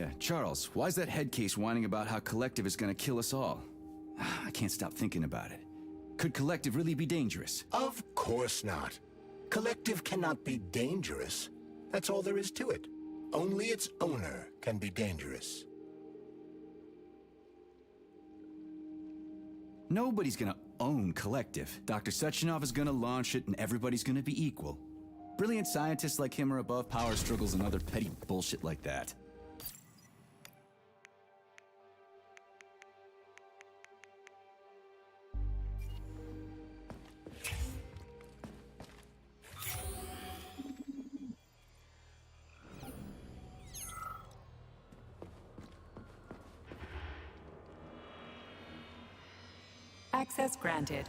Yeah, Charles, why's that head case whining about how Collective is gonna kill us all? I can't stop thinking about it. Could Collective really be dangerous? Of course not. Collective cannot be dangerous. That's all there is to it. Only its owner can be dangerous. Nobody's gonna own Collective. Dr. Sechenov is gonna launch it and everybody's gonna be equal. Brilliant scientists like him are above power struggles and other petty bullshit like that. Access granted.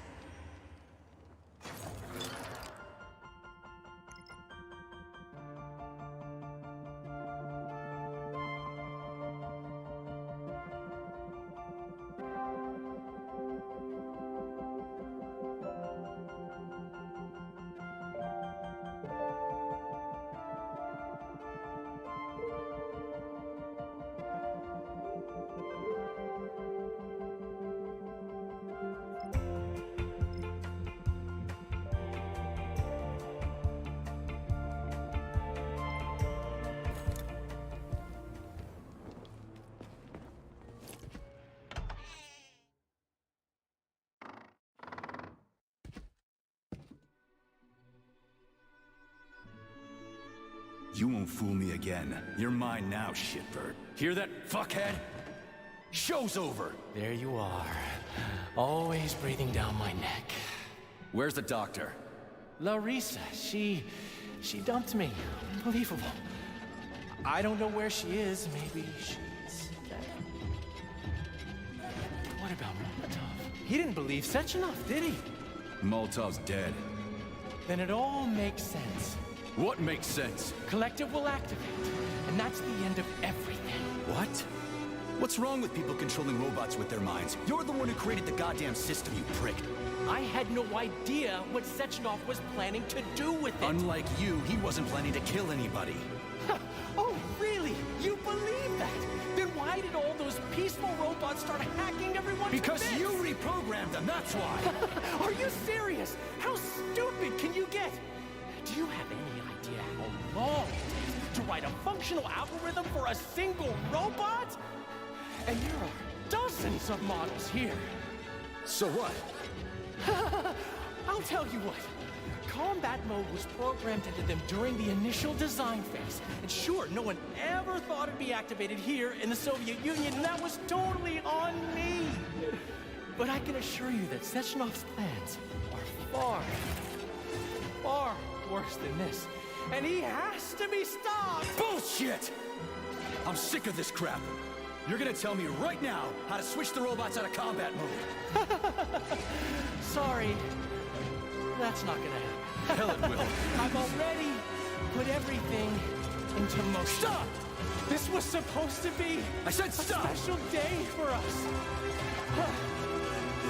You won't fool me again. You're mine now, shitbird. Hear that, fuckhead? Show's over! There you are. Always breathing down my neck. Where's the doctor? Larissa, she dumped me. Unbelievable. I don't know where she is. Maybe she's dead. What about Molotov? He didn't believe Sechenov, did he? Molotov's dead. Then it all makes sense. What makes sense? Collective will activate, and that's the end of everything. What? What's wrong with people controlling robots with their minds? You're the one who created the goddamn system, you prick. I had no idea what Sechenov was planning to do with it. Unlike you, he wasn't planning to kill anybody. Oh, really? You believe that? Then why did all those peaceful robots start hacking everyone's Because bits? you reprogrammed them, that's why! Are you serious? How stupid can you get? Do you have any idea how long it takes to write a functional algorithm for a single robot? And there are dozens of models here. So what? I'll tell you what. Combat mode was programmed into them during the initial design phase. And sure, no one ever thought it'd be activated here in the Soviet Union, and that was totally on me. But I can assure you that Sechenov's plans are far worse than this. And he has to be stopped! Bullshit! I'm sick of this crap. You're gonna tell me right now how to switch the robots out of combat mode. Sorry. That's not gonna happen. Hell it will. I've already put everything into motion. Stop! This was supposed to be I said stop! a special day for us.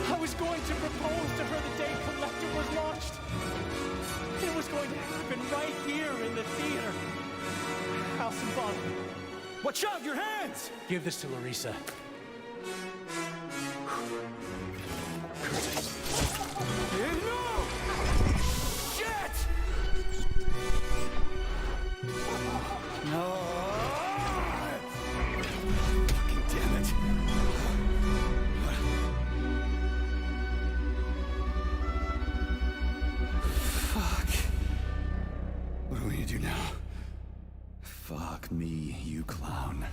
I was going to propose to her the day Collective was launched. It was going to happen right here in the theater. How symbolic. Watch out, your hands! Give this to Larissa. No! Shit! No! Fucking damn it. Fuck. What are we gonna do now? Fuck me, you clown.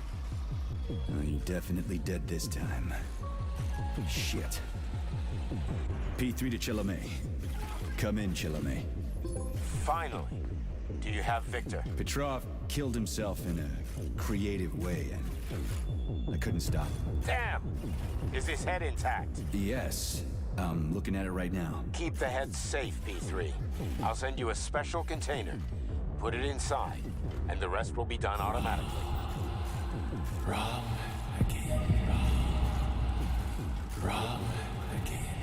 Oh, you're definitely dead this time. Shit. P3 to Chalamet. Come in, Chalamet. Finally. Do you have Victor? Petrov killed himself in a creative way, and I couldn't stop him. Damn! Is his head intact? Yes, I'm looking at it right now. Keep the head safe, P3. I'll send you a special container. Put it inside, and the rest will be done automatically. Wrong again. Wrong again.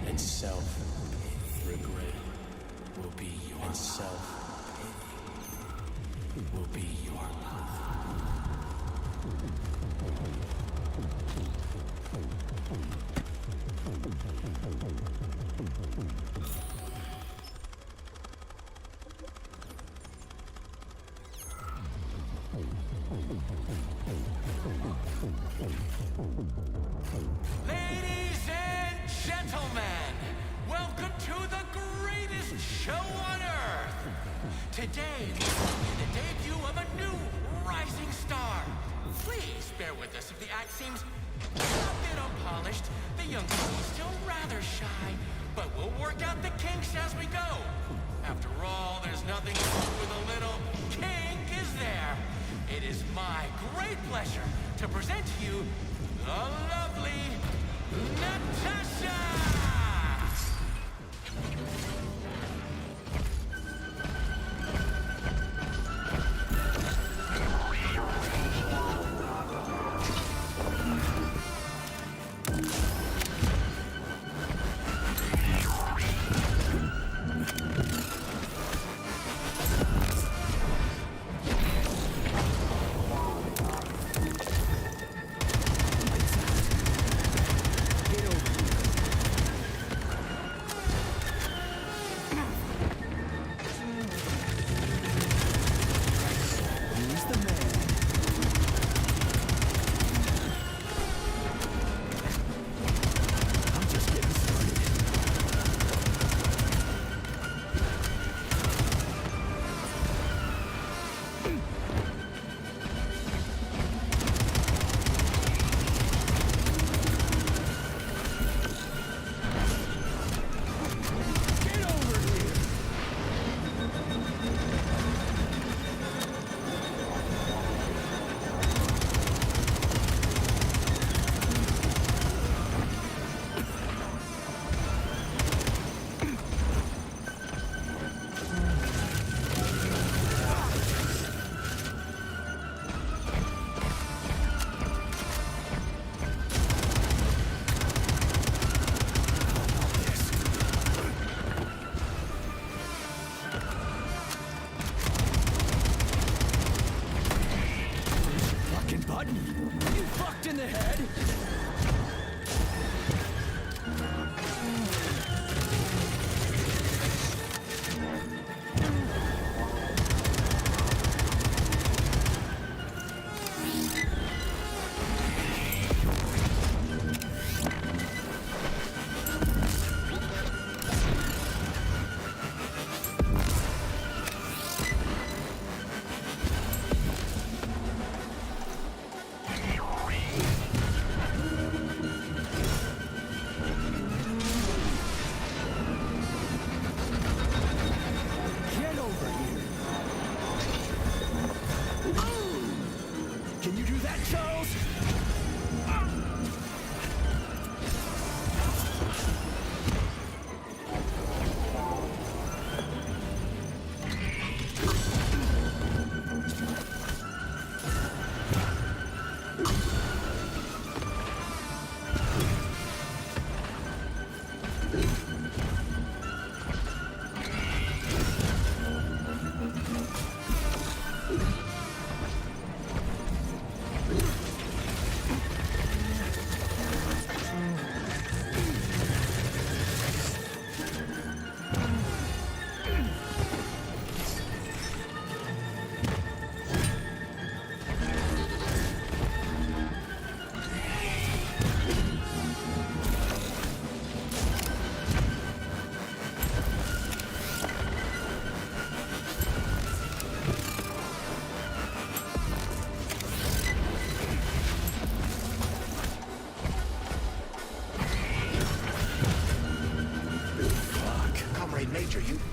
And self-regret will be your self-pity will be your life. Ladies and gentlemen, welcome to the greatest show on earth. Today, the debut of a new rising star. Please bear with us if the act seems a bit unpolished. The young people are still rather shy, but we'll work out the kinks as we go. After all, there's nothing wrong with a little kink, is there? It is my great pleasure to present to you the lovely Natasha!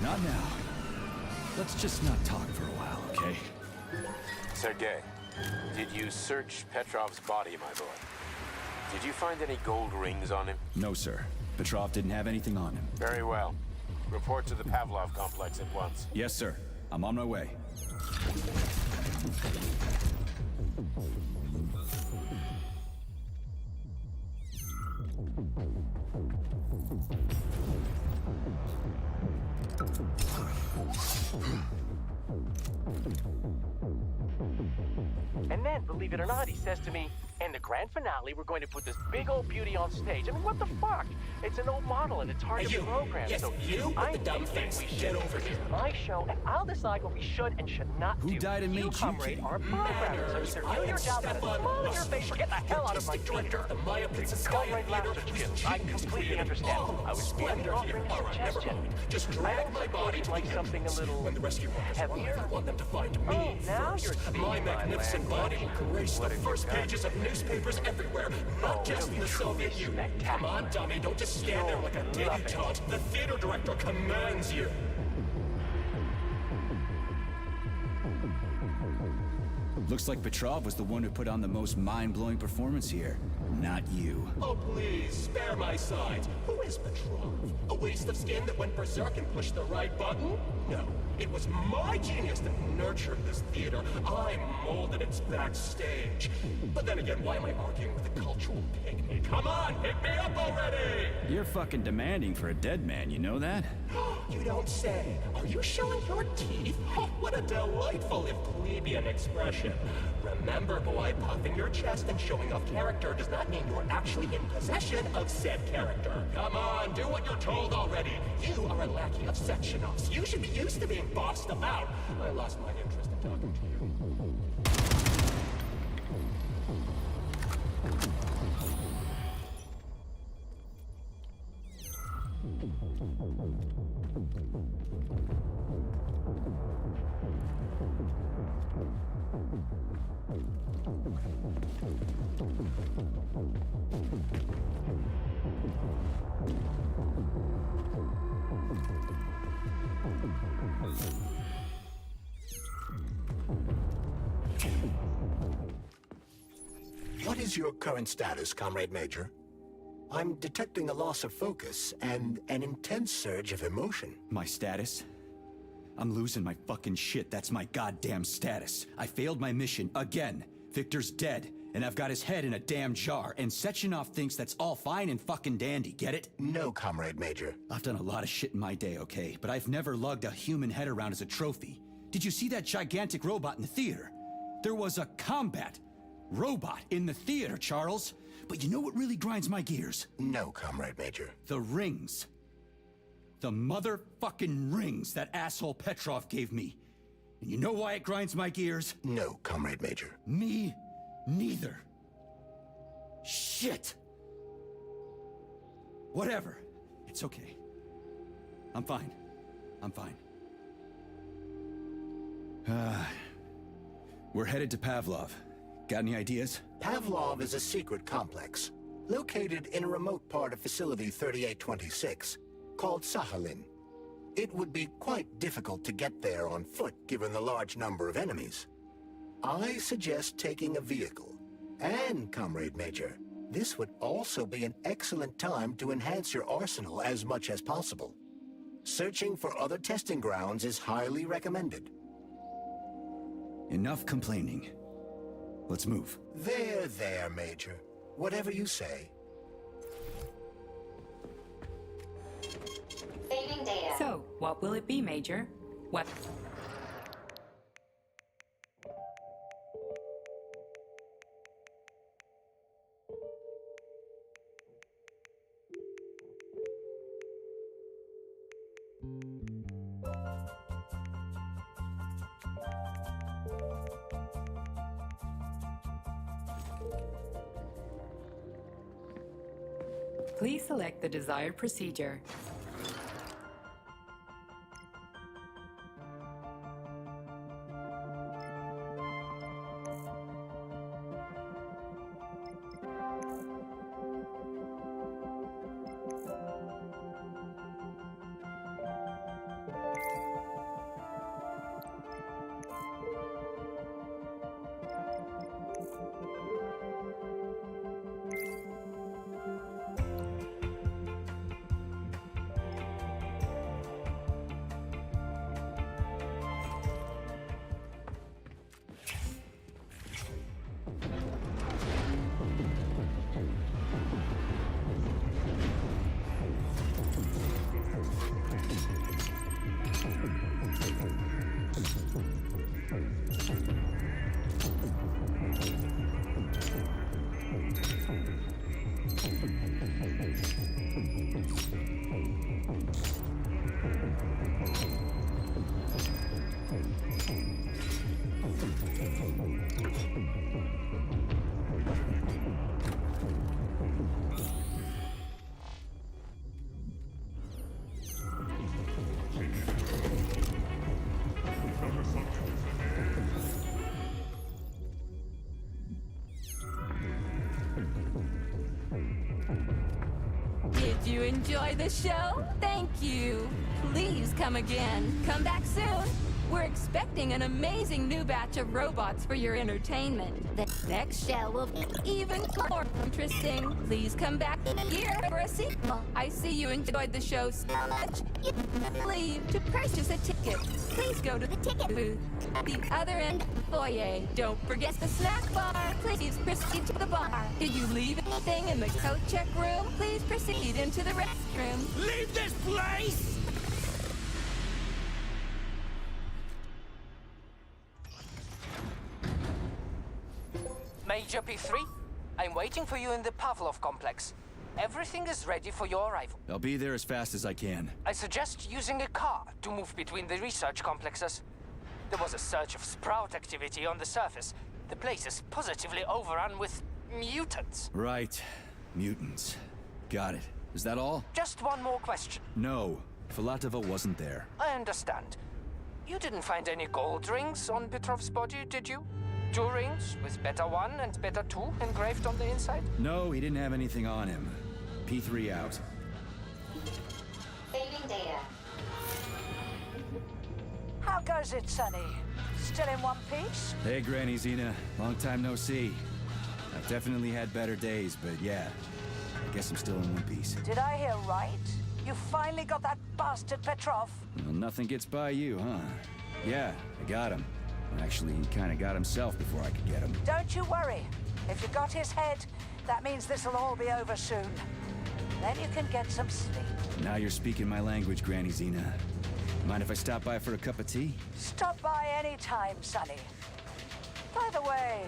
Not now. Let's just not talk for a while, okay? Sergei, did you search Petrov's body, my boy? Did you find any gold rings on him? No, sir. Petrov didn't have anything on him. Very well. Report to the Pavlov complex at once. Yes, sir. I'm on my way. And then, believe it or not, he says to me, in the grand finale, we're going to put this big old beauty on stage. I mean, what the fuck? It's an old model and it's hard to program. Yes, so you with I'm the dumb thinking face. we should Get over here. my show, and I'll decide what we should and should not do. Who died and made you comrade, king? are programmers. So either do your job and smile in your face or get the hell out of my theater. The Maya Princess Comrade Laughter, I completely understand. I was merely offering a suggestion. Just drag my body to like the something a entrance. little When the rescue workers heavier. arrive, I want them to find me Oh, now first. you're speaking My my magnificent body language. will grace the first pages of newspapers everywhere, not just in the Soviet Union. Come on, dummy, don't just stand there like a debutante. The theater director commands you. Looks like Petrov was the one who put on the most mind-blowing performance here. Not you. Oh, please, spare my sides. Who is Petrov? A waste of skin that went berserk and pushed the right button? No, it was my genius that nurtured this theater. I molded its backstage. But then again, why am I arguing with a cultural pygmy? Come on, pick me up already! You're fucking demanding for a dead man, you know that? You don't say. Are you showing your teeth? Oh, what a delightful, if plebeian expression. Remember, boy, puffing your chest and showing off character does not mean you're actually in possession of said character. Come on, do what you're told already. You are a lackey of Sectionov's. You should be used to being bossed about. I lost my interest in talking to you. What is your current status, Comrade Major? I'm detecting a loss of focus and an intense surge of emotion. My status? I'm losing my fucking shit. That's my goddamn status. I failed my mission again. Victor's dead, and I've got his head in a damn jar, and Sechenov thinks that's all fine and fucking dandy, get it? No, Comrade Major. I've done a lot of shit in my day, okay? But I've never lugged a human head around as a trophy. Did you see that gigantic robot in the theater? There was a combat robot in the theater, Charles. But you know what really grinds my gears? No, Comrade Major. The rings. The motherfucking rings that asshole Petrov gave me. And you know why it grinds my gears? No, Comrade Major. Me neither. Shit. Whatever. It's okay. I'm fine. I'm fine. We're headed to Pavlov. Got any ideas? Pavlov is a secret complex, located in a remote part of Facility 3826, called Sakhalin. It would be quite difficult to get there on foot, given the large number of enemies. I suggest taking a vehicle. And, Comrade Major, this would also be an excellent time to enhance your arsenal as much as possible. Searching for other testing grounds is highly recommended. Enough complaining. Let's move. There, Major. Whatever you say. Saving data. So, what will it be, Major? What? Please select the desired procedure. Did you enjoy the show? Thank you. Please come again. Come back soon. We're expecting an amazing new batch of robots for your entertainment. The next show will be even more interesting. Please come back here for a sequel. I see you enjoyed the show so much. You leave to purchase a ticket. Please go to the ticket booth at the other end of the foyer. Don't forget the snack bar. Please proceed to the bar. Did you leave anything in the coat check room? Please proceed into the restroom. Leave this place! Major P3, I'm waiting for you in the Pavlov complex. Everything is ready for your arrival. I'll be there as fast as I can. I suggest using a car to move between the research complexes. There was a surge of sprout activity on the surface. The place is positively overrun with mutants. Right. Mutants. Got it. Is that all? Just one more question. No. Filatova wasn't there. I understand. You didn't find any gold rings on Petrov's body, did you? 2 rings with Beta 1 and Beta 2 engraved on the inside? No, he didn't have anything on him. P3 out. Saving data. How goes it, Sonny? Still in one piece? Hey, Granny Zena. Long time no see. I've definitely had better days, but yeah. I guess I'm still in one piece. Did I hear right? You finally got that bastard Petrov? Well, nothing gets by you, huh? Yeah, I got him. Actually, he kind of got himself before I could get him. Don't you worry. If you got his head, that means this'll all be over soon. Then you can get some sleep. Now you're speaking my language, Granny Zena. Mind if I stop by for a cup of tea? Stop by any time, Sonny. By the way,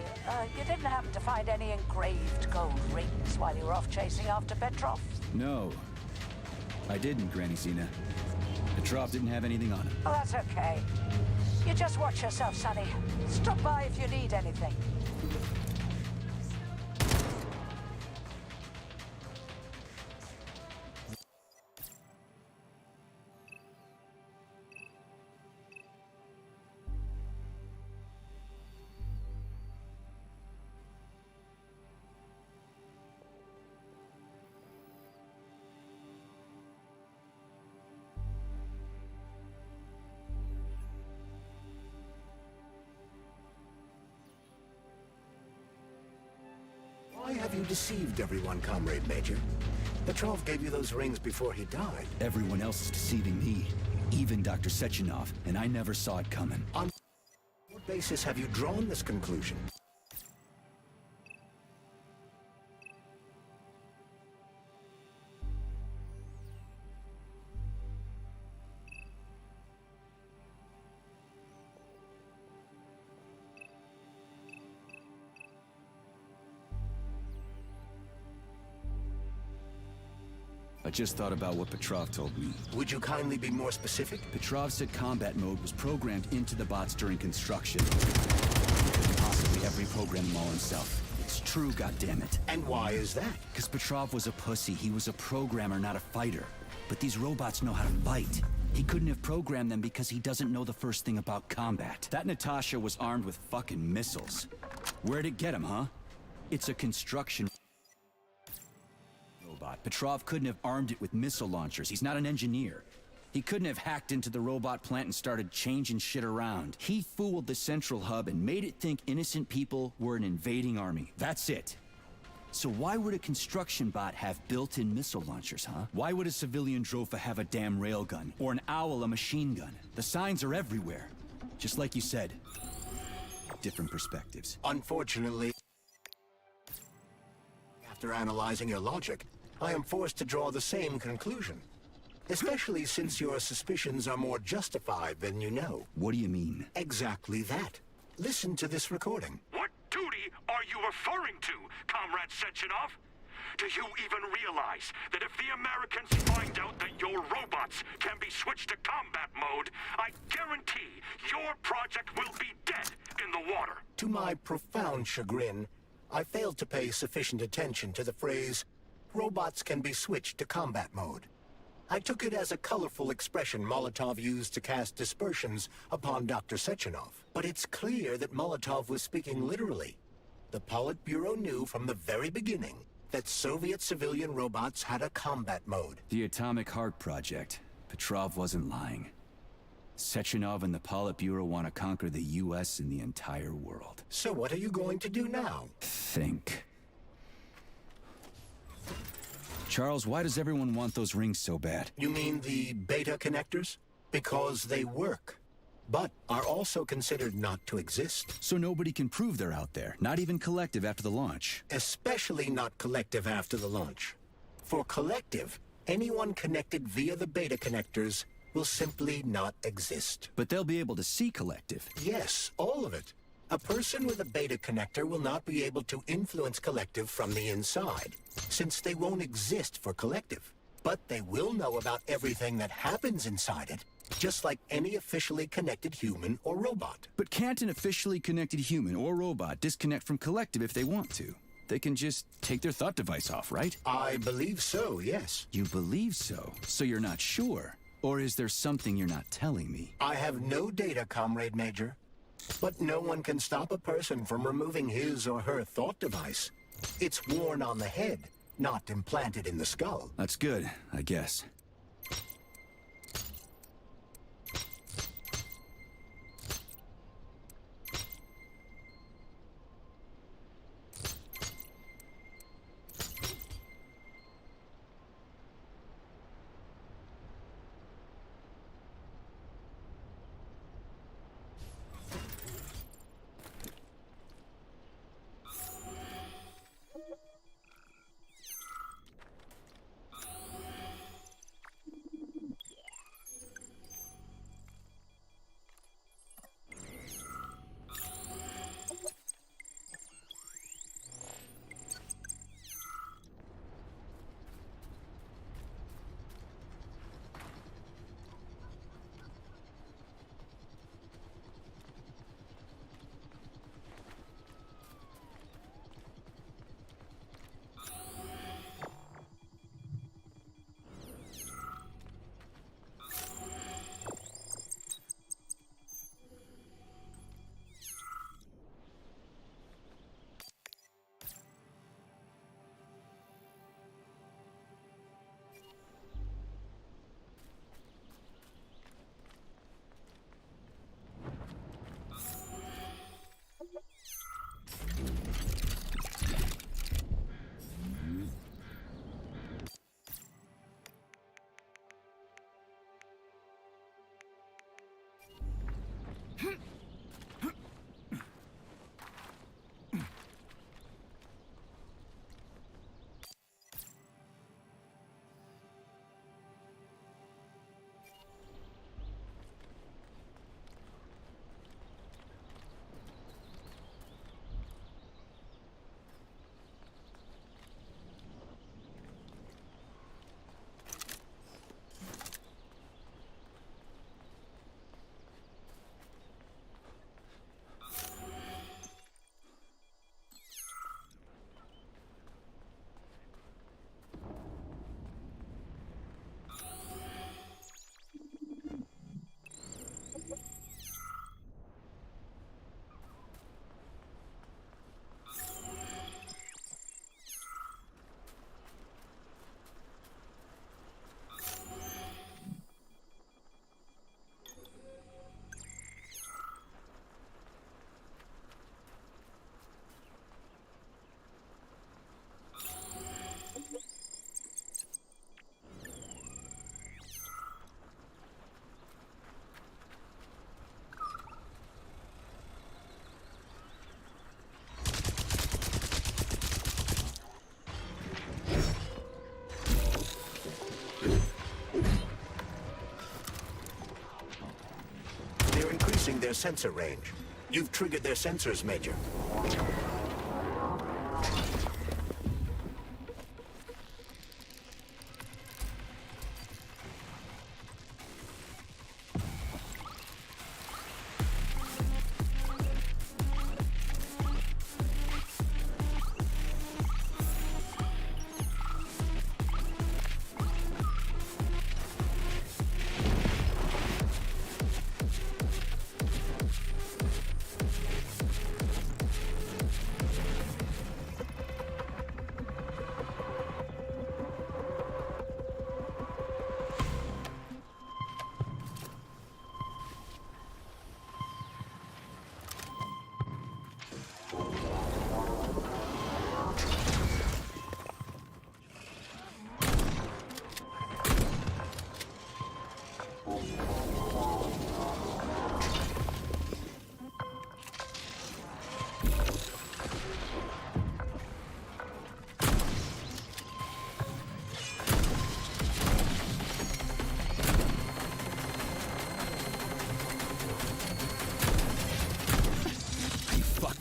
you didn't happen to find any engraved gold rings while you were off chasing after Petrov? No. I didn't, Granny Zena. Petrov didn't have anything on him. Oh, that's okay. You just watch yourself, Sonny. Stop by if you need anything. Why have you deceived everyone, Comrade Major? Petrov gave you those rings before he died. Everyone else is deceiving me. Even Dr. Sechenov, and I never saw it coming. On what basis have you drawn this conclusion? I just thought about what Petrov told me. Would you kindly be more specific? Petrov said combat mode was programmed into the bots during construction. He couldn't possibly have reprogrammed them all himself. It's true, goddammit. And why is that? Because Petrov was a pussy. He was a programmer, not a fighter. But these robots know how to fight. He couldn't have programmed them because he doesn't know the first thing about combat. That Natasha was armed with fucking missiles. Where'd it get him, huh? It's a construction robot. Petrov couldn't have armed it with missile launchers. He's not an engineer. He couldn't have hacked into the robot plant and started changing shit around. He fooled the central hub and made it think innocent people were an invading army. That's it. So why would a construction bot have built-in missile launchers, huh? Why would a civilian Drofa have a damn railgun? Or an owl a machine gun? The signs are everywhere. Just like you said. Different perspectives. Unfortunately, after analyzing your logic, I am forced to draw the same conclusion. Especially since your suspicions are more justified than you know. What do you mean? Exactly that. Listen to this recording. What duty are you referring to, Comrade Sechenov? Do you even realize that if the Americans find out that your robots can be switched to combat mode, I guarantee your project will be dead in the water? To my profound chagrin, I failed to pay sufficient attention to the phrase, robots can be switched to combat mode. I took it as a colorful expression Molotov used to cast dispersions upon Dr. Sechenov. But it's clear that Molotov was speaking literally. The Politburo knew from the very beginning that Soviet civilian robots had a combat mode. The Atomic Heart Project. Petrov wasn't lying. Sechenov and the Politburo want to conquer the U.S. and the entire world. So what are you going to do now? Think. Charles, why does everyone want those rings so bad? You mean the beta connectors? Because they work, but are also considered not to exist. So nobody can prove they're out there, not even Collective after the launch. Especially not Collective after the launch. For Collective, anyone connected via the beta connectors will simply not exist. But they'll be able to see Collective. Yes, all of it. A person with a beta connector will not be able to influence Collective from the inside, since they won't exist for Collective. But they will know about everything that happens inside it, just like any officially connected human or robot. But can't an officially connected human or robot disconnect from Collective if they want to? They can just take their thought device off, right? I believe so, yes. You believe so? So you're not sure? Or is there something you're not telling me? I have no data, Comrade Major. But no one can stop a person from removing his or her thought device. It's worn on the head, not implanted in the skull. That's good, I guess. reducing their sensor range. You've triggered their sensors, Major.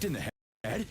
In the head?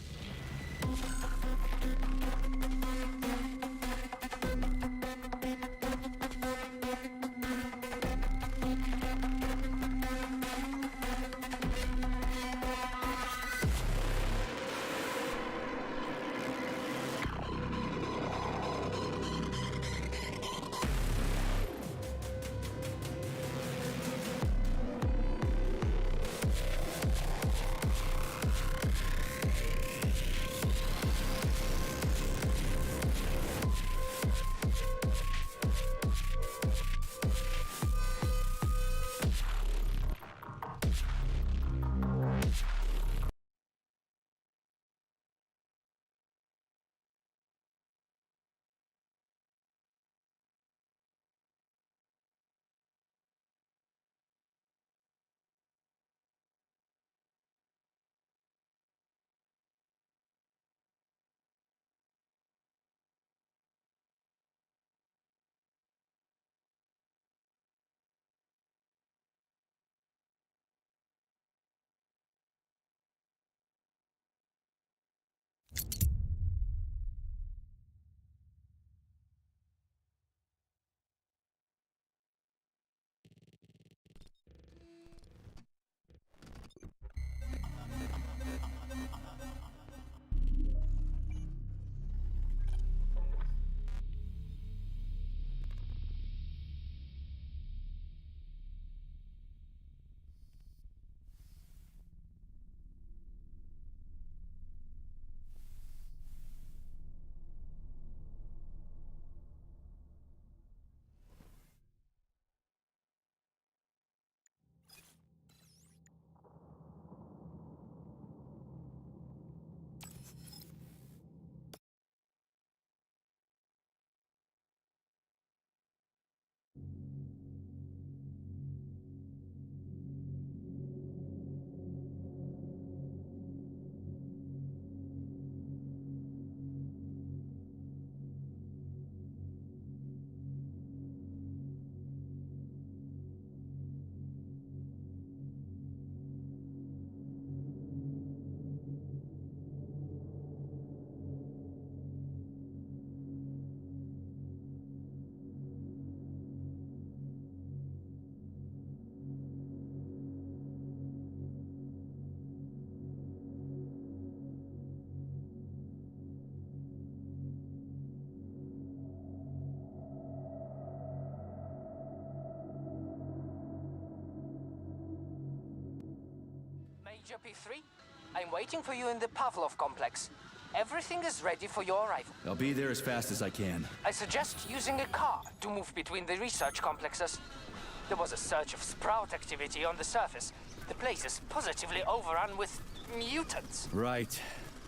Major P3, I'm waiting for you in the Pavlov complex. Everything is ready for your arrival. I'll be there as fast as I can. I suggest using a car to move between the research complexes. There was a surge of sprout activity on the surface. The place is positively overrun with mutants. Right.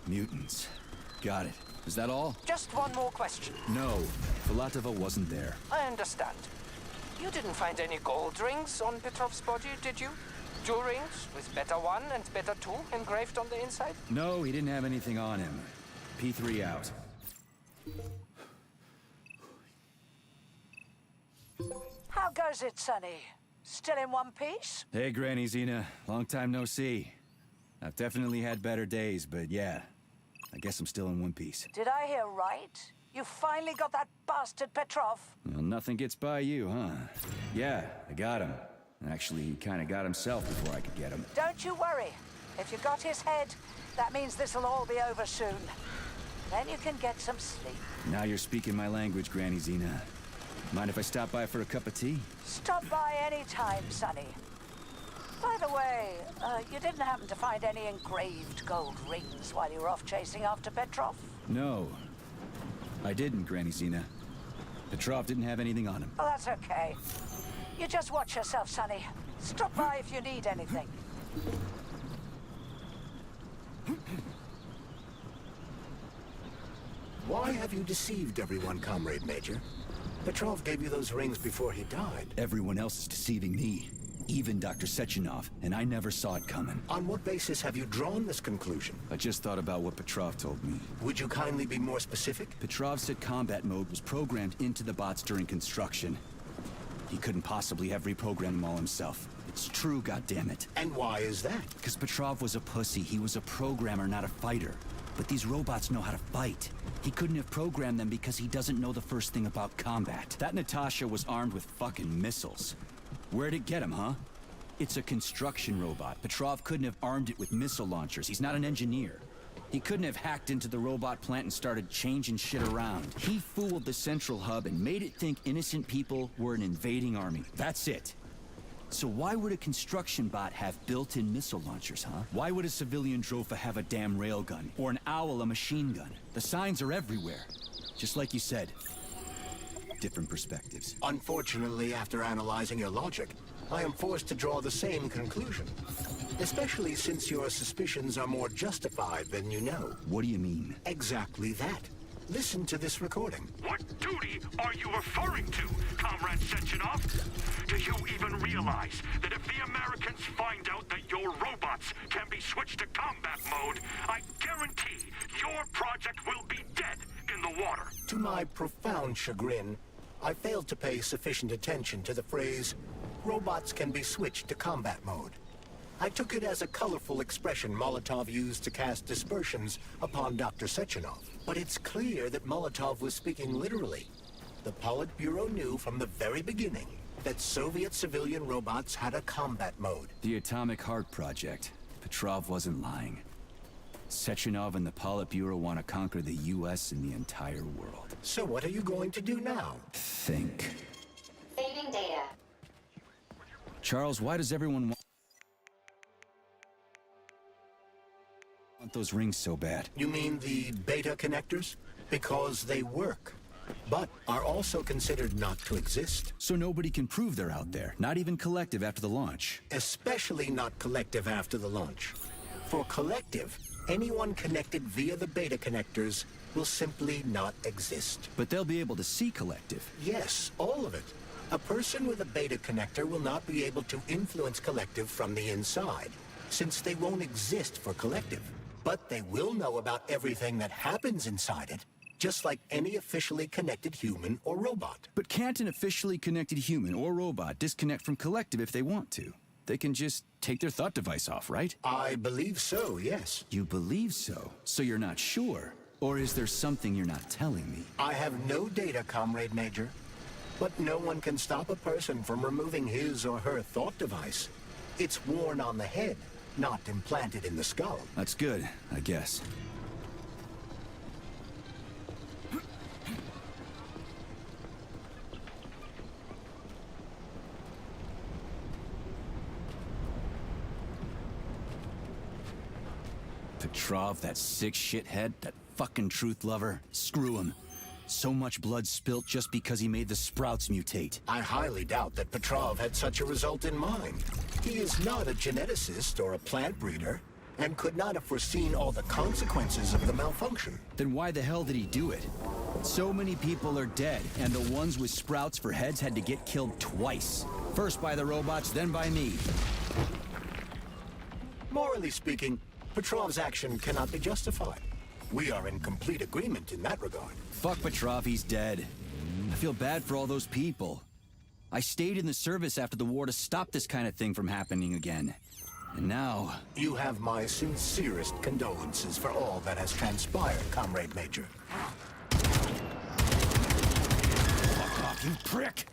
Mutants. Got it. Is that all? Just one more question. No. Filatova wasn't there. I understand. You didn't find any gold rings on Petrov's body, did you? 2 rings with Beta 1 and Beta 2 engraved on the inside? No, he didn't have anything on him. P3 out. How goes it, Sonny? Still in one piece? Hey, Granny Xena. Long time no see. I've definitely had better days, but yeah. I guess I'm still in one piece. Did I hear right? You finally got that bastard Petrov? Well, nothing gets by you, huh? Yeah, I got him. Actually, he kind of got himself before I could get him. Don't you worry. If you got his head, that means this'll all be over soon. Then you can get some sleep. Now you're speaking my language, Granny Xena. Mind if I stop by for a cup of tea? Stop by any time, Sonny. By the way, you didn't happen to find any engraved gold rings while you were off chasing after Petrov? No. I didn't, Granny Xena. Petrov didn't have anything on him. Oh, that's okay. You just watch yourself, Sonny. Stop by if you need anything. Why have you deceived everyone, Comrade Major? Petrov gave you those rings before he died. Everyone else is deceiving me. Even Dr. Sechenov, and I never saw it coming. On what basis have you drawn this conclusion? I just thought about what Petrov told me. Would you kindly be more specific? Petrov said combat mode was programmed into the bots during construction. He couldn't possibly have reprogrammed them all himself. It's true, goddammit. And why is that? Because Petrov was a pussy. He was a programmer, not a fighter. But these robots know how to fight. He couldn't have programmed them because he doesn't know the first thing about combat. That Natasha was armed with fucking missiles. Where'd it get him, huh? It's a construction robot. Petrov couldn't have armed it with missile launchers. He's not an engineer. He couldn't have hacked into the robot plant and started changing shit around. He fooled the central hub and made it think innocent people were an invading army. That's it. So why would a construction bot have built-in missile launchers, huh? Why would a civilian Drofa have a damn railgun? Or an owl a machine gun? The signs are everywhere. Just like you said. Different perspectives. Unfortunately, after analyzing your logic, I am forced to draw the same conclusion. Especially since your suspicions are more justified than you know. What do you mean? Exactly that. Listen to this recording. What duty are you referring to, Comrade Sechenov? Do you even realize that if the Americans find out that your robots can be switched to combat mode, I guarantee your project will be dead in the water? To my profound chagrin, I failed to pay sufficient attention to the phrase, robots can be switched to combat mode. I took it as a colorful expression Molotov used to cast dispersions upon Dr. Sechenov. But it's clear that Molotov was speaking literally. The Politburo knew from the very beginning that Soviet civilian robots had a combat mode. The Atomic Heart Project. Petrov wasn't lying. Sechenov and the Politburo want to conquer the U.S. and the entire world. So what are you going to do now? Think. Saving data. Charles, why does everyone want those rings so bad? You mean the beta connectors? Because they work, but are also considered not to exist. So nobody can prove they're out there, not even Collective after the launch. Especially not Collective after the launch. For Collective, anyone connected via the beta connectors will simply not exist. But they'll be able to see Collective. Yes, all of it. A person with a beta connector will not be able to influence Collective from the inside, since they won't exist for Collective. But they will know about everything that happens inside it, just like any officially connected human or robot. But can't an officially connected human or robot disconnect from Collective if they want to? They can just take their thought device off, right? I believe so, yes. You believe so? So you're not sure? Or is there something you're not telling me? I have no data, Comrade Major. But no one can stop a person from removing his or her thought device. It's worn on the head, not implanted in the skull. That's good, I guess. Petrov, that sick shithead, that fucking truth lover. Screw him. So much blood spilt just because he made the sprouts mutate. I highly doubt that Petrov had such a result in mind. He is not a geneticist or a plant breeder, and could not have foreseen all the consequences of the malfunction. Then why the hell did he do it? So many people are dead, and the ones with sprouts for heads had to get killed twice. First by the robots, then by me. Morally speaking, Petrov's action cannot be justified. We are in complete agreement in that regard. Fuck Petrov, he's dead. I feel bad for all those people. I stayed in the service after the war to stop this kind of thing from happening again. And now... You have my sincerest condolences for all that has transpired, Comrade Major. Fuck off, you prick!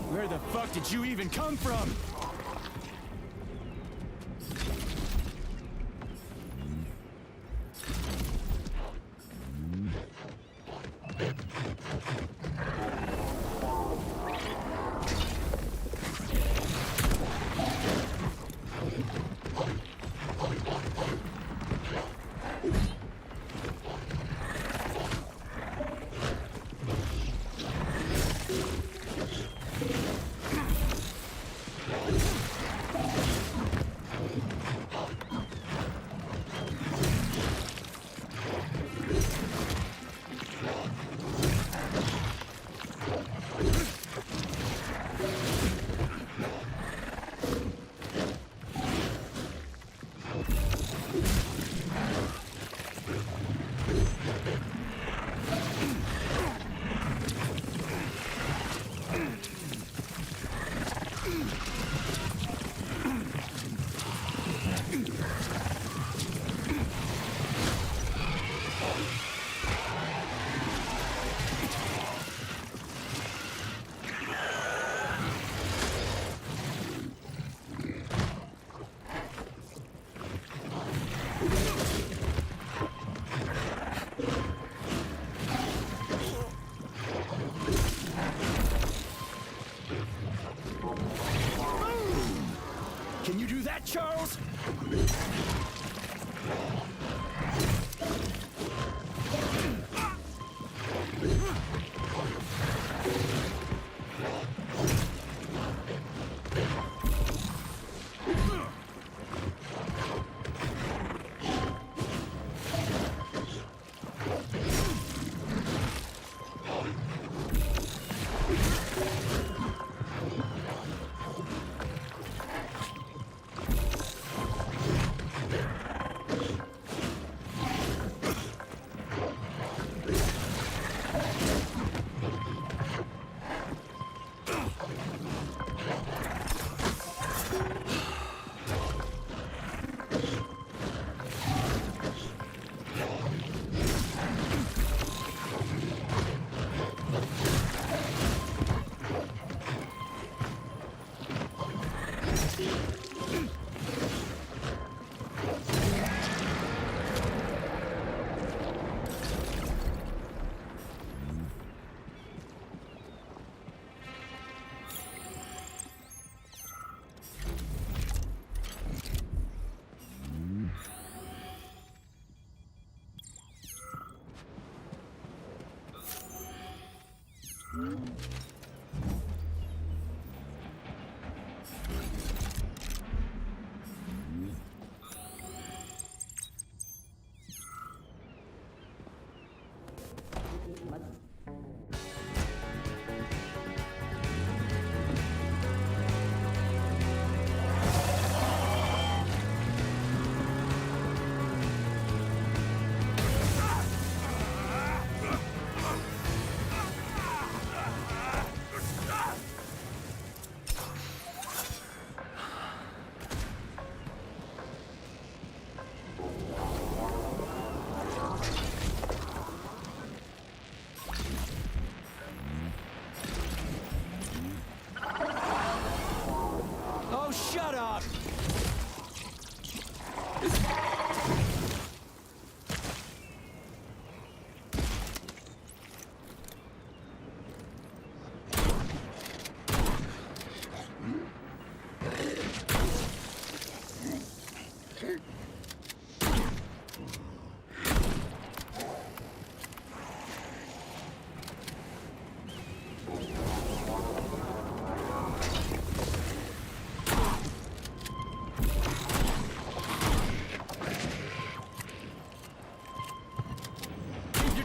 Where the fuck did you even come from? Can you do that, Charles?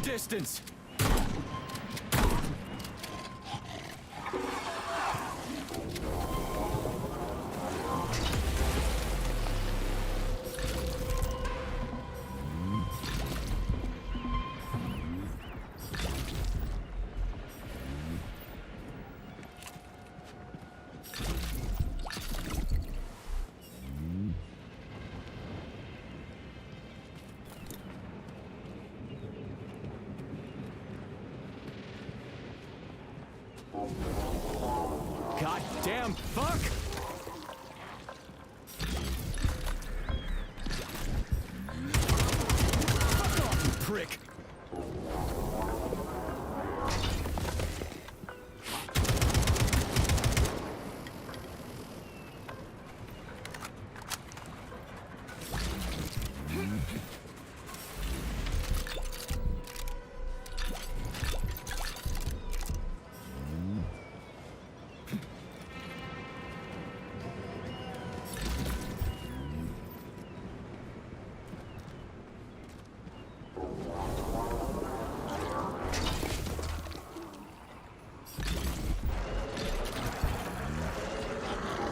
distance! Goddamn fuck! Fuck off, you prick!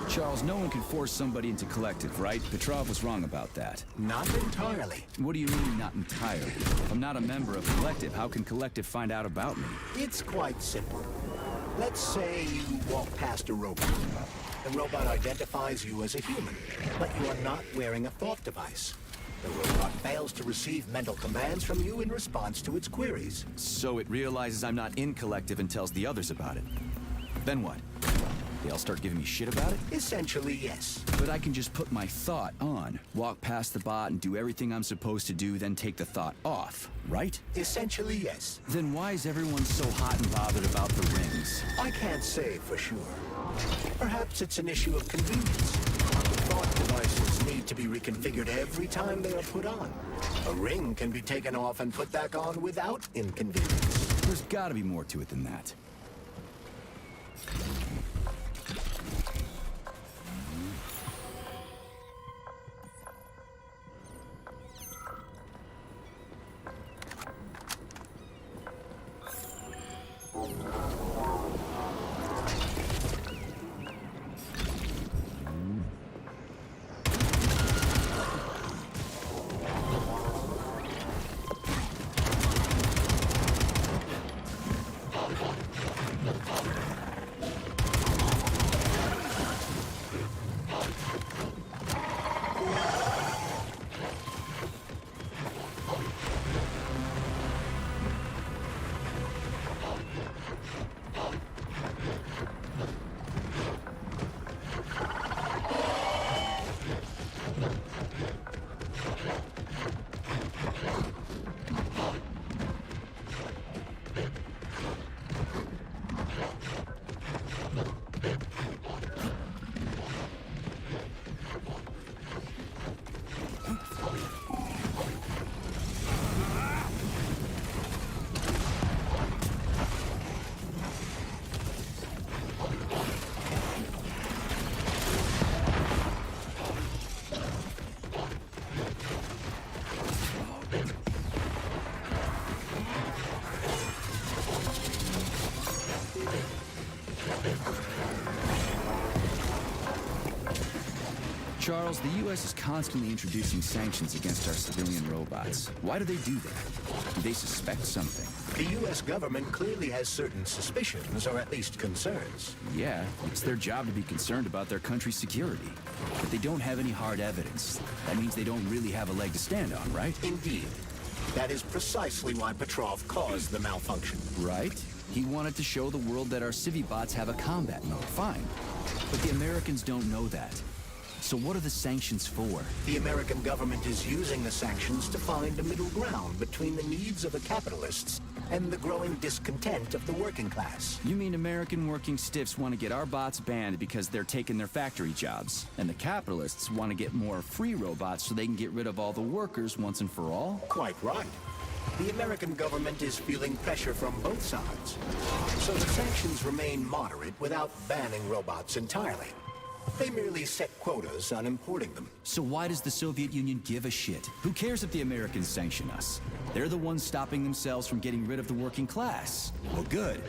Charles, no one can force somebody into collective, right? Petrov was wrong about that. Not entirely. What do you mean, not entirely? If I'm not a member of collective, how can collective find out about me? It's quite simple. Let's say you walk past a robot. The robot identifies you as a human, but you are not wearing a thought device. The robot fails to receive mental commands from you in response to its queries. So it realizes I'm not in collective and tells the others about it. Then what? They all start giving me shit about it? Essentially, yes. But I can just put my thought on, walk past the bot and do everything I'm supposed to do, then take the thought off, right? Essentially, yes. Then why is everyone so hot and bothered about the rings? I can't say for sure. Perhaps it's an issue of convenience. Thought devices need to be reconfigured every time they are put on. A ring can be taken off and put back on without inconvenience. There's gotta be more to it than that. Charles, the U.S. is constantly introducing sanctions against our civilian robots. Why do they do that? Do they suspect something? The U.S. government clearly has certain suspicions, or at least concerns. Yeah, it's their job to be concerned about their country's security. But they don't have any hard evidence. That means they don't really have a leg to stand on, right? Indeed. That is precisely why Petrov caused the malfunction. Right? He wanted to show the world that our Civibots have a combat mode, fine. But the Americans don't know that. So what are the sanctions for? The American government is using the sanctions to find a middle ground between the needs of the capitalists and the growing discontent of the working class. You mean American working stiffs want to get our bots banned because they're taking their factory jobs, and the capitalists want to get more free robots so they can get rid of all the workers once and for all? Quite right. The American government is feeling pressure from both sides. So the sanctions remain moderate without banning robots entirely. They merely set quotas on importing them. So why does the Soviet Union give a shit? Who cares if the Americans sanction us? They're the ones stopping themselves from getting rid of the working class. Well, good.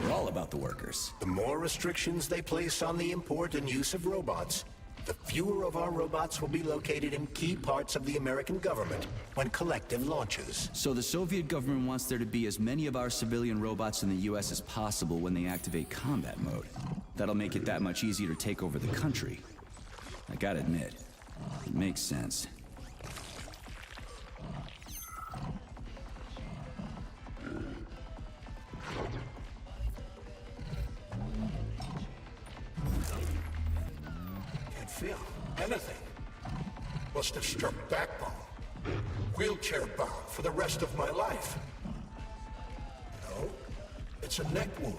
We're all about the workers. The more restrictions they place on the import and use of robots, the fewer of our robots will be located in key parts of the American government when Collective launches. So the Soviet government wants there to be as many of our civilian robots in the US as possible when they activate combat mode. That'll make it that much easier to take over the country. I gotta admit, it makes sense. Can't feel anything. Must have struck backbone. Wheelchair bound for the rest of my life. No, it's a neck wound.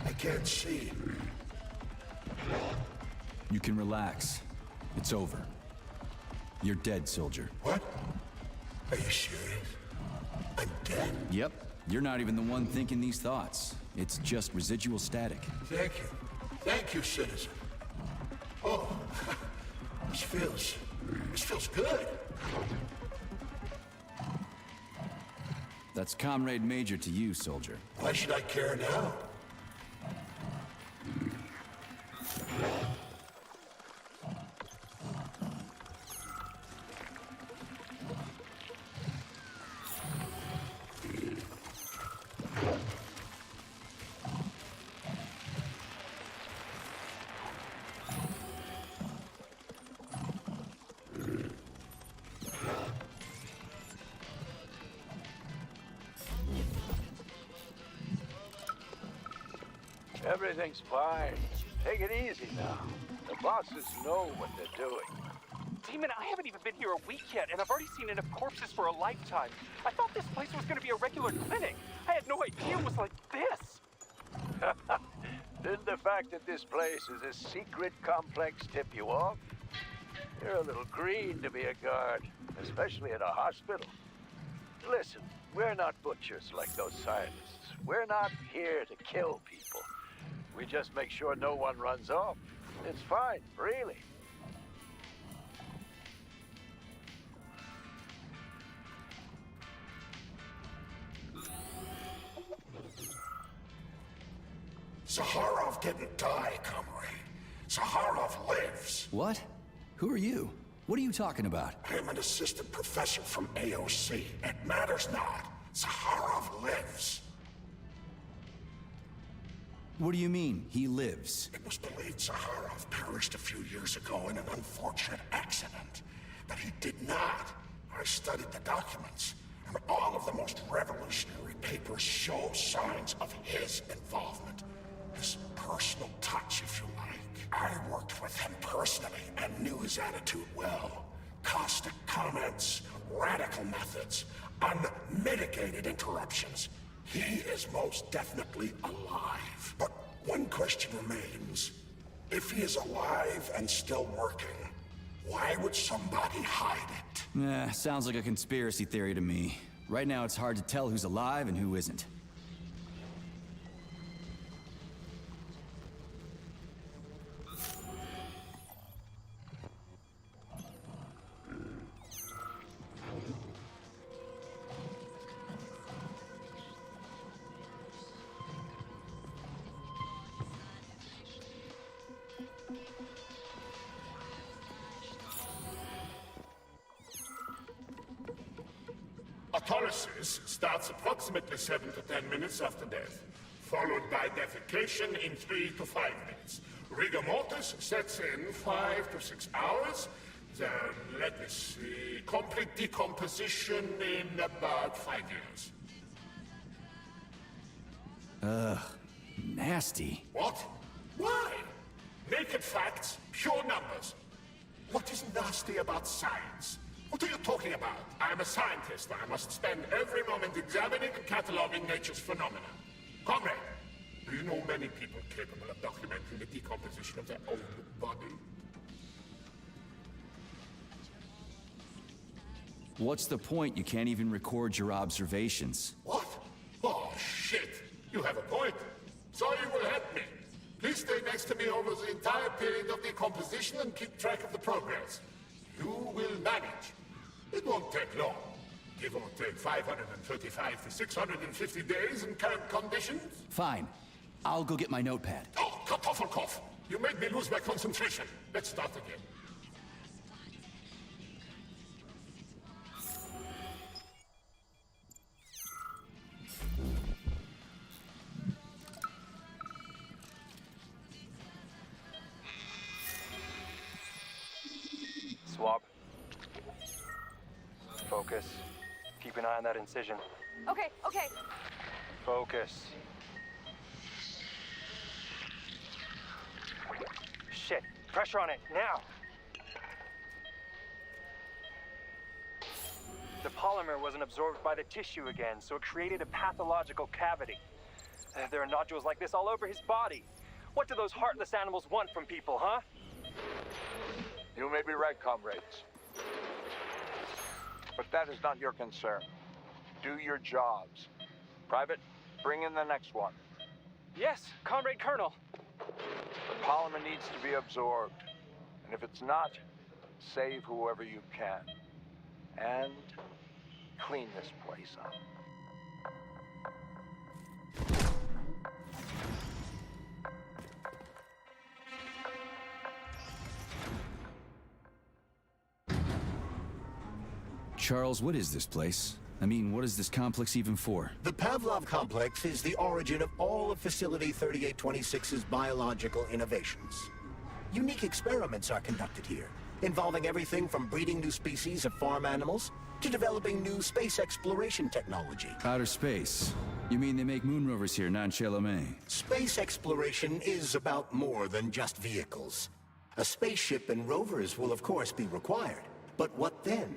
I can't see. You can relax. It's over. You're dead, soldier. What? Are you serious? I'm dead? Yep. You're not even the one thinking these thoughts. It's just residual static. Thank you. Thank you, citizen. Oh, this feels good. That's Comrade Major to you, soldier. Why should I care now? Everything's fine. Take it easy now. The bosses know what they're doing. Demon, I haven't even been here a week yet, and I've already seen enough corpses for a lifetime. I thought this place was going to be a regular clinic. I had no idea it was like this. Didn't the fact that this place is a secret complex tip you off? You're a little green to be a guard, especially at a hospital. Listen, we're not butchers like those scientists. We're not here to kill people. We just make sure no one runs off. It's fine, really. Zaharov didn't die, comrade. Zaharov lives. What? Who are you? What are you talking about? I'm an assistant professor from AOC. It matters not. Zaharov lives. What do you mean, he lives? It was believed Zaharov perished a few years ago in an unfortunate accident. But he did not. I studied the documents, and all of the most revolutionary papers show signs of his involvement. His personal touch, if you like. I worked with him personally and knew his attitude well. Caustic comments, radical methods, unmitigated interruptions. He is most definitely alive. But one question remains. If he is alive and still working, why would somebody hide it? Sounds like a conspiracy theory to me. Right now it's hard to tell who's alive and who isn't. Autolysis starts approximately 7 to 10 minutes after death, followed by defecation in 3 to 5 minutes. Rigor mortis sets in 5 to 6 hours. Then, let me see, complete decomposition in about 5 years. Ugh, nasty. What? Why? Naked facts, pure numbers. What is nasty about science? What are you talking about? I'm a scientist. I must spend every moment examining and cataloging nature's phenomena. Comrade, do you know many people capable of documenting the decomposition of their own body? What's the point? You can't even record your observations. What? Oh, shit. You have a point. So you will help me. Please stay next to me over the composition and keep track of the progress. You will manage. It won't take long. Give or take 535 to 650 days in current conditions. Fine. I'll go get my notepad. Oh, Kartoffelkopf! You made me lose my concentration. Let's start again. Swab. Focus. Keep an eye on that incision. Okay, okay. Focus. Shit. Pressure on it, now! The polymer wasn't absorbed by the tissue again, so it created a pathological cavity. There are nodules like this all over his body. What do those heartless animals want from people, huh? You may be right, comrades. But that is not your concern. Do your jobs. Private, bring in the next one. Yes, Comrade Colonel. The polymer needs to be absorbed. And if it's not, save whoever you can. And clean this place up. Charles, what is this place? I mean, what is this complex even for? The Pavlov complex is the origin of all of Facility 3826's biological innovations. Unique experiments are conducted here, involving everything from breeding new species of farm animals to developing new space exploration technology. Outer space? You mean they make moon rovers here, not in Chalamet? Space exploration is about more than just vehicles. A spaceship and rovers will of course be required. But what then?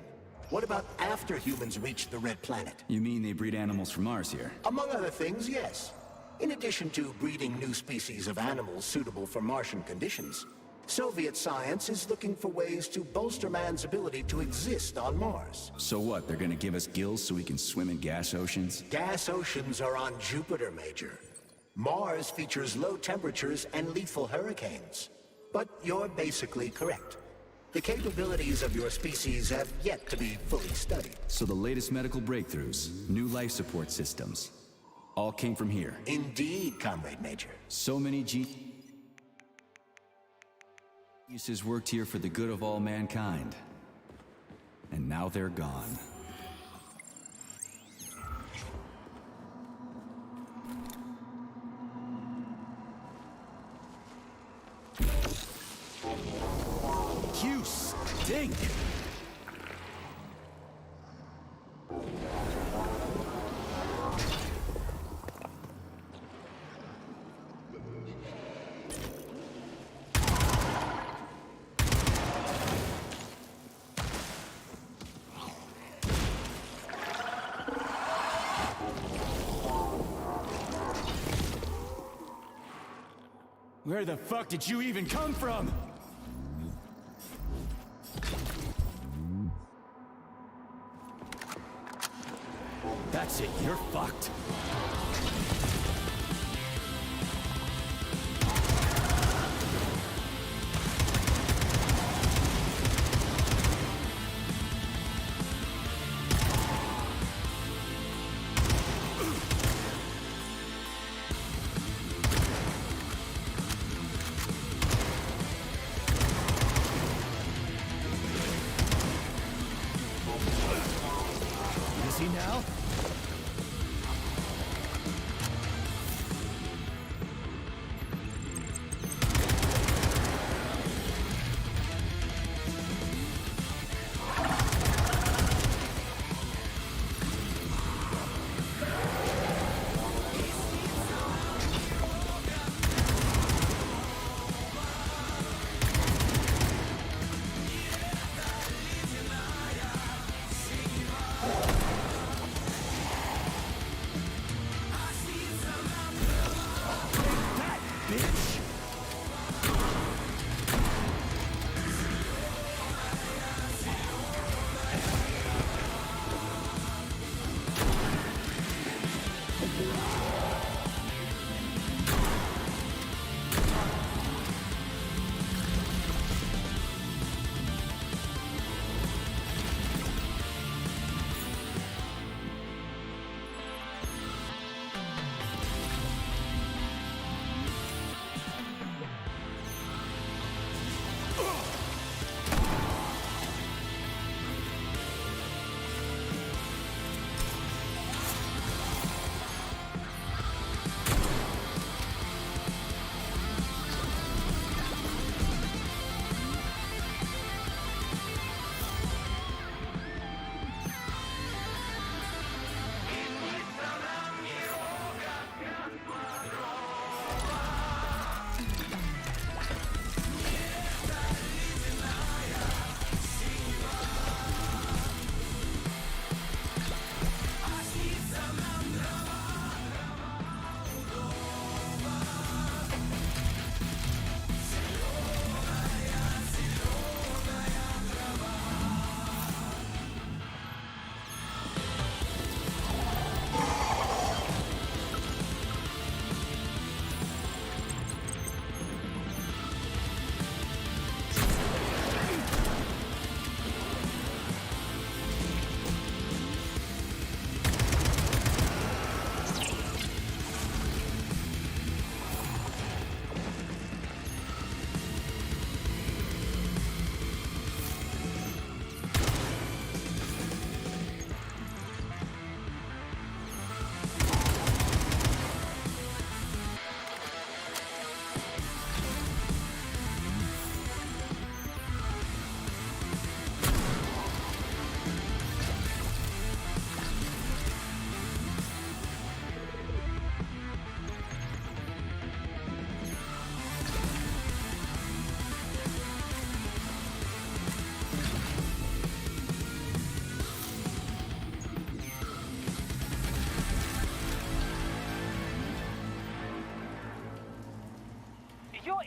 What about after humans reach the Red Planet? You mean they breed animals from Mars here? Among other things, yes. In addition to breeding new species of animals suitable for Martian conditions, Soviet science is looking for ways to bolster man's ability to exist on Mars. So what, they're gonna give us gills so we can swim in gas oceans? Gas oceans are on Jupiter, Major. Mars features low temperatures and lethal hurricanes. But you're basically correct. The capabilities of your species have yet to be fully studied. So the latest medical breakthroughs, new life support systems, all came from here? Indeed, Comrade Major. So many geniuses worked here for the good of all mankind. And now they're gone. You stink! Where the fuck did you even come from? That's it, you're fucked. Is he now?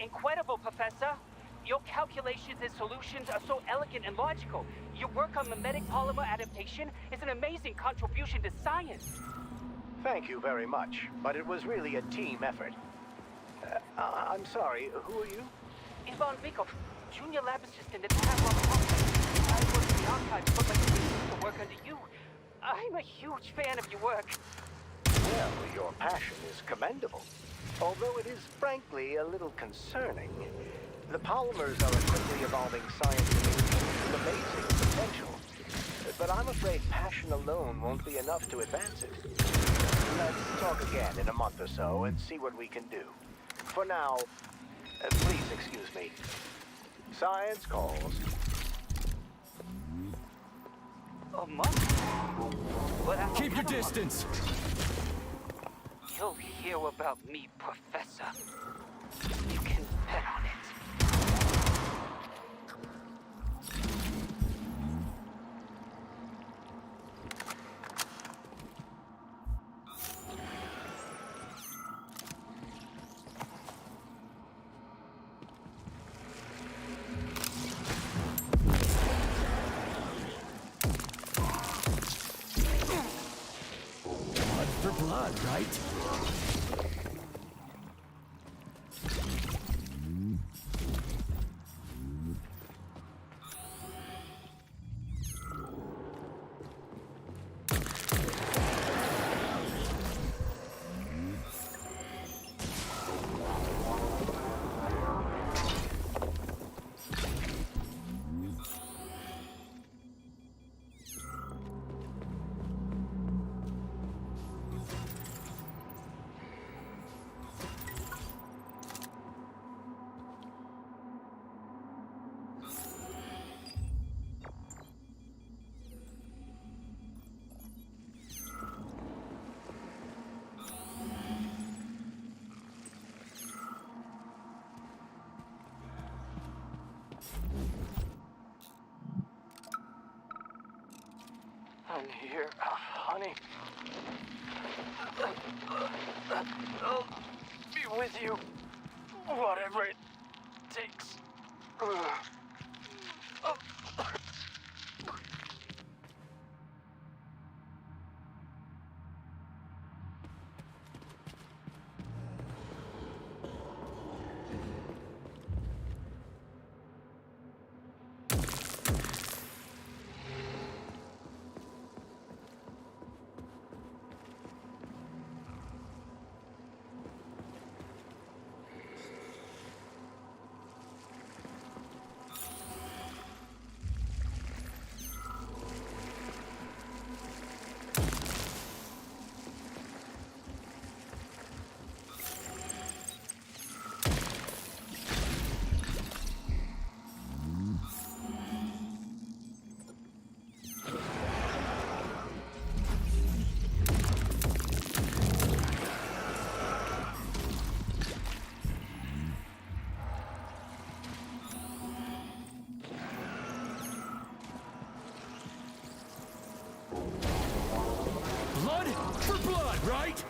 incredible, Professor. Your calculations and solutions are so elegant and logical. Your work on mimetic polymer adaptation is an amazing contribution to science. Thank you very much, but it was really a team effort. I'm sorry, who are you? Ivan Vikov, junior lab assistant at the Catalog Complex. I work in the archives, but my team used to work under you. I'm a huge fan of your work. Well, your passion is commendable. Although it is frankly a little concerning. The polymers are a quickly evolving science with amazing potential. But I'm afraid passion alone won't be enough to advance it. Let's talk again in a month or so and see what we can do. For now, please excuse me. Science calls. A month? Keep your distance! You'll hear about me, Professor. You can bet on it. Blood for blood, right? I'm here, honey. I'll be with you, whatever it takes. Blood for blood, right?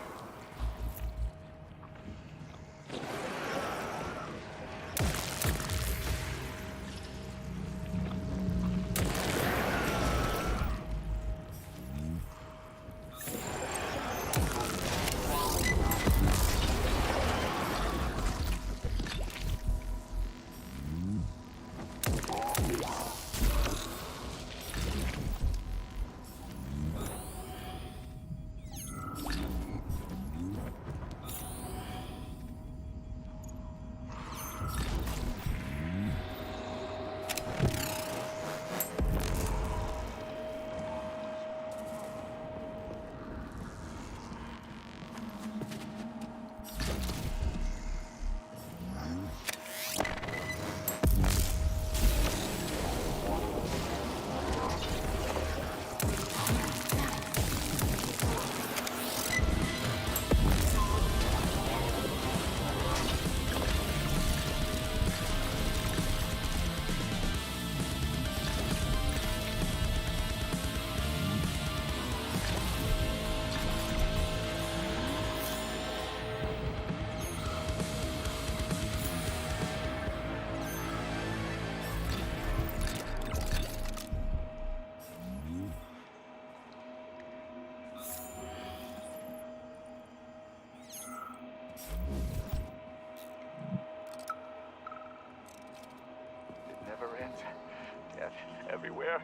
here.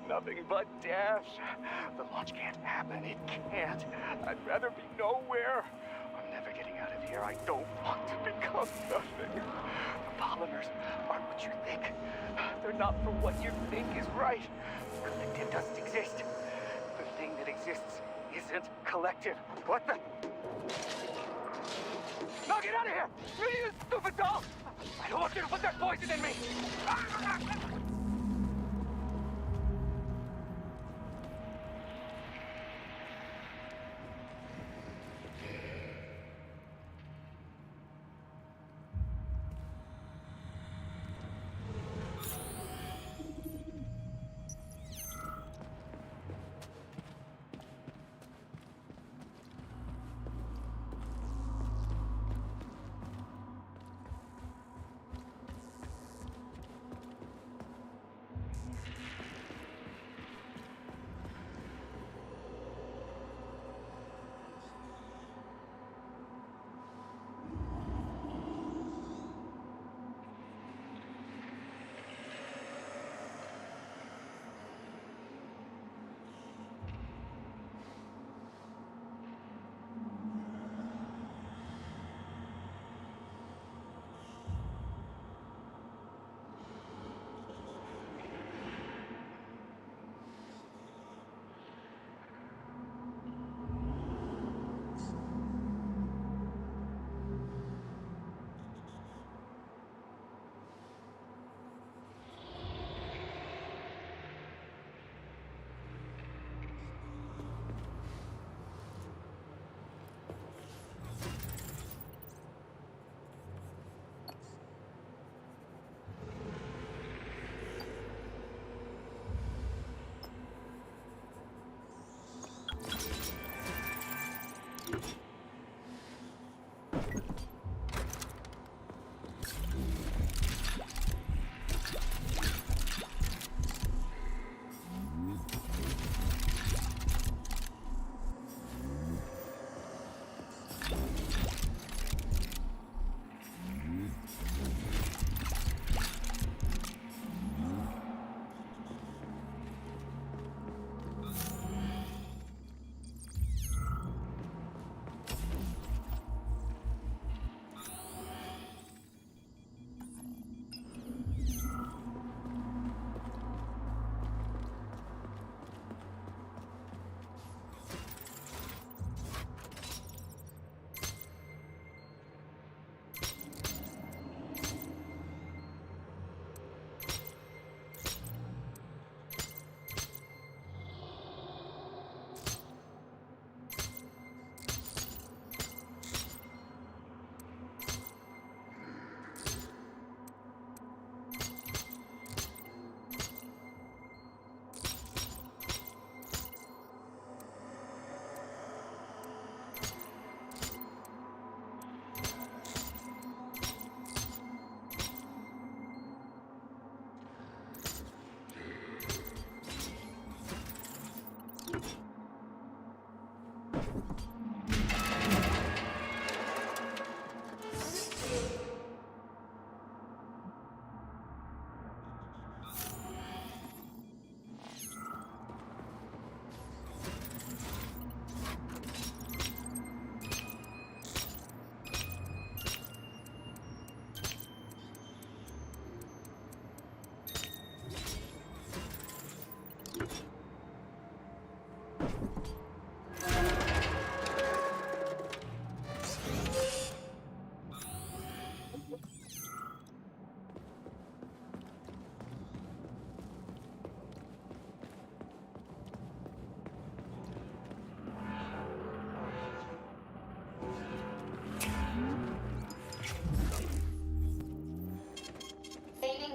Nothing but death. The launch can't happen. It can't. I'd rather be nowhere. I'm never getting out of here. I don't want to become nothing. The polymers aren't what you think. They're not for what you think is right. Collective doesn't exist. The thing that exists isn't collective. What the? No, get out of here! You stupid dog! I don't want you to put that poison in me!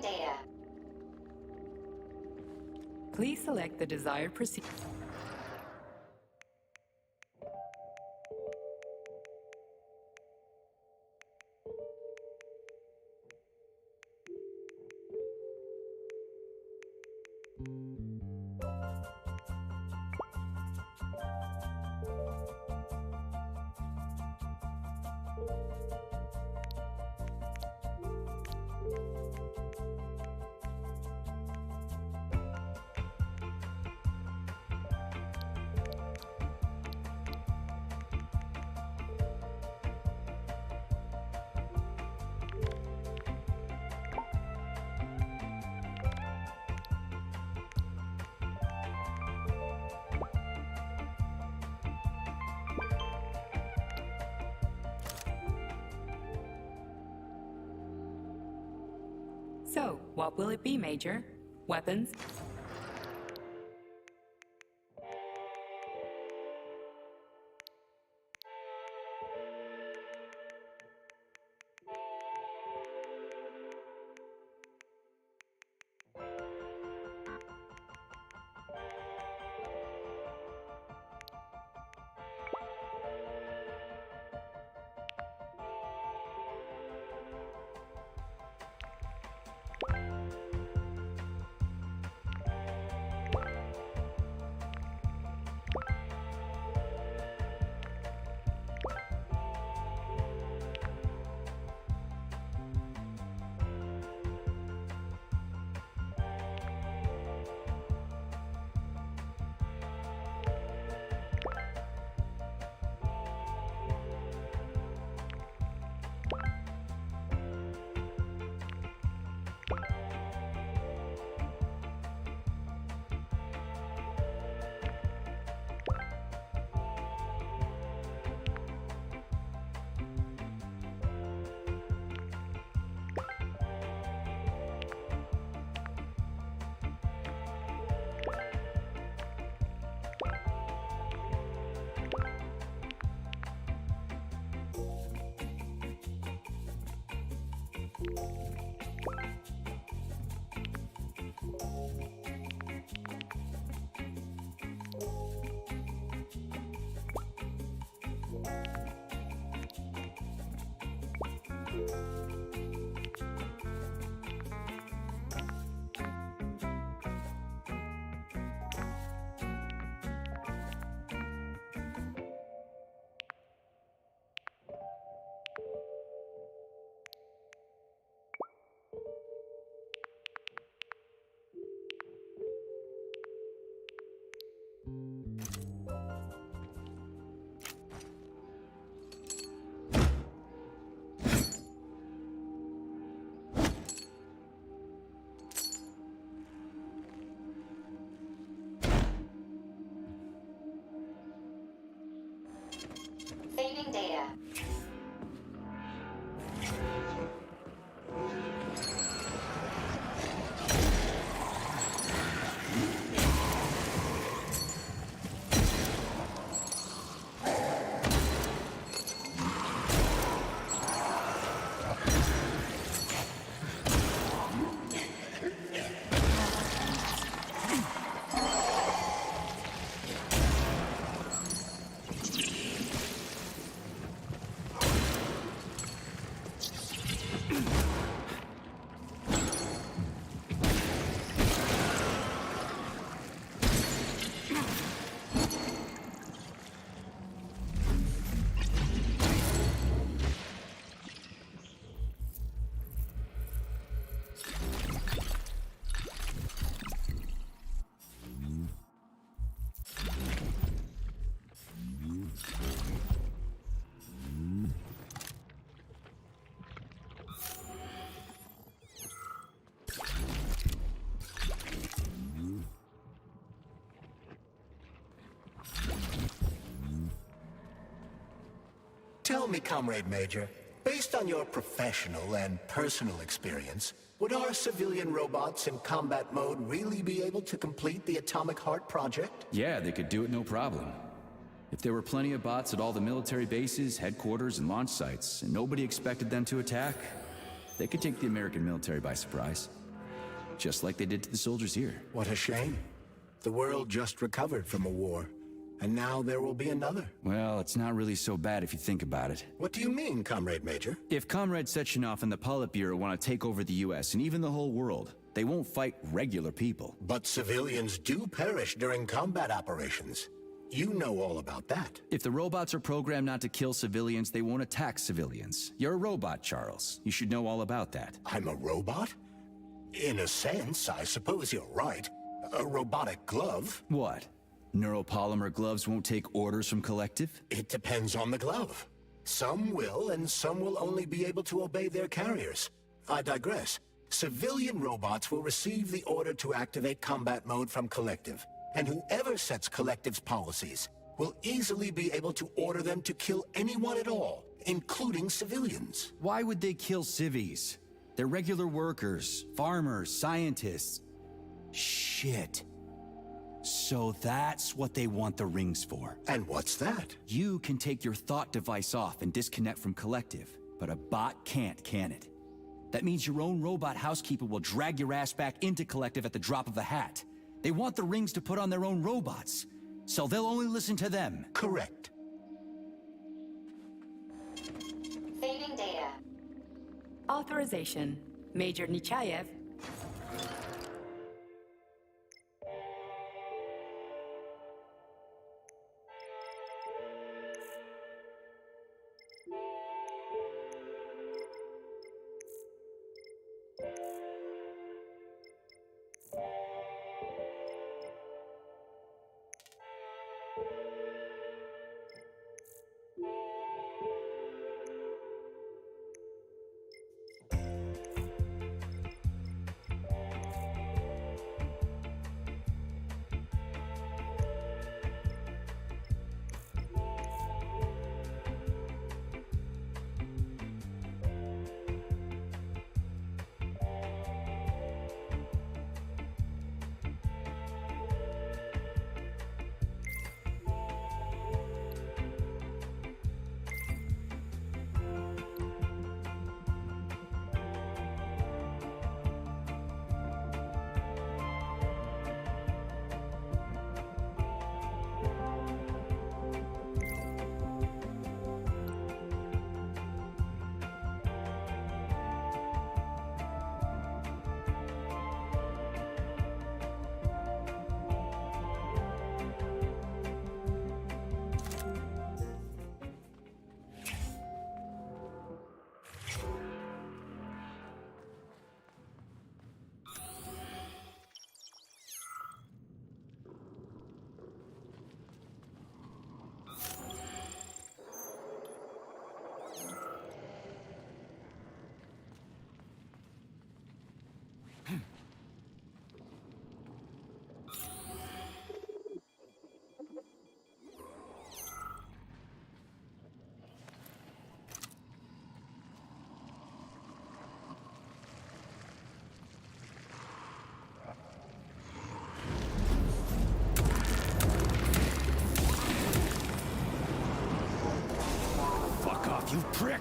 data. Please select the desired procedure. So, what will it be, Major? Weapons? Saving data. Tell me, Comrade Major, based on your professional and personal experience, would our civilian robots in combat mode really be able to complete the Atomic Heart project? Yeah, they could do it no problem. If there were plenty of bots at all the military bases, headquarters, and launch sites, and nobody expected them to attack, they could take the American military by surprise. Just like they did to the soldiers here. What a shame. The world just recovered from a war, and now there will be another. Well, it's not really so bad if you think about it. What do you mean, Comrade Major? If Comrade Sechenov and the Politburo want to take over the US and even the whole world, they won't fight regular people. But civilians do perish during combat operations. You know all about that. If the robots are programmed not to kill civilians, they won't attack civilians. You're a robot, Charles. You should know all about that. I'm a robot? In a sense, I suppose you're right. A robotic glove. What? Neuropolymer gloves won't take orders from Collective? It depends on the glove. Some will, and some will only be able to obey their carriers. I digress. Civilian robots will receive the order to activate combat mode from Collective, and whoever sets Collective's policies will easily be able to order them to kill anyone at all, including civilians. Why would they kill civies? They're regular workers, farmers, scientists. Shit. So that's what they want the rings for. And what's that? You can take your thought device off and disconnect from Collective, but a bot can't, can it? That means your own robot housekeeper will drag your ass back into Collective at the drop of a hat. They want the rings to put on their own robots, so they'll only listen to them. Correct. Saving data. Authorization. Major Nechayev. You prick!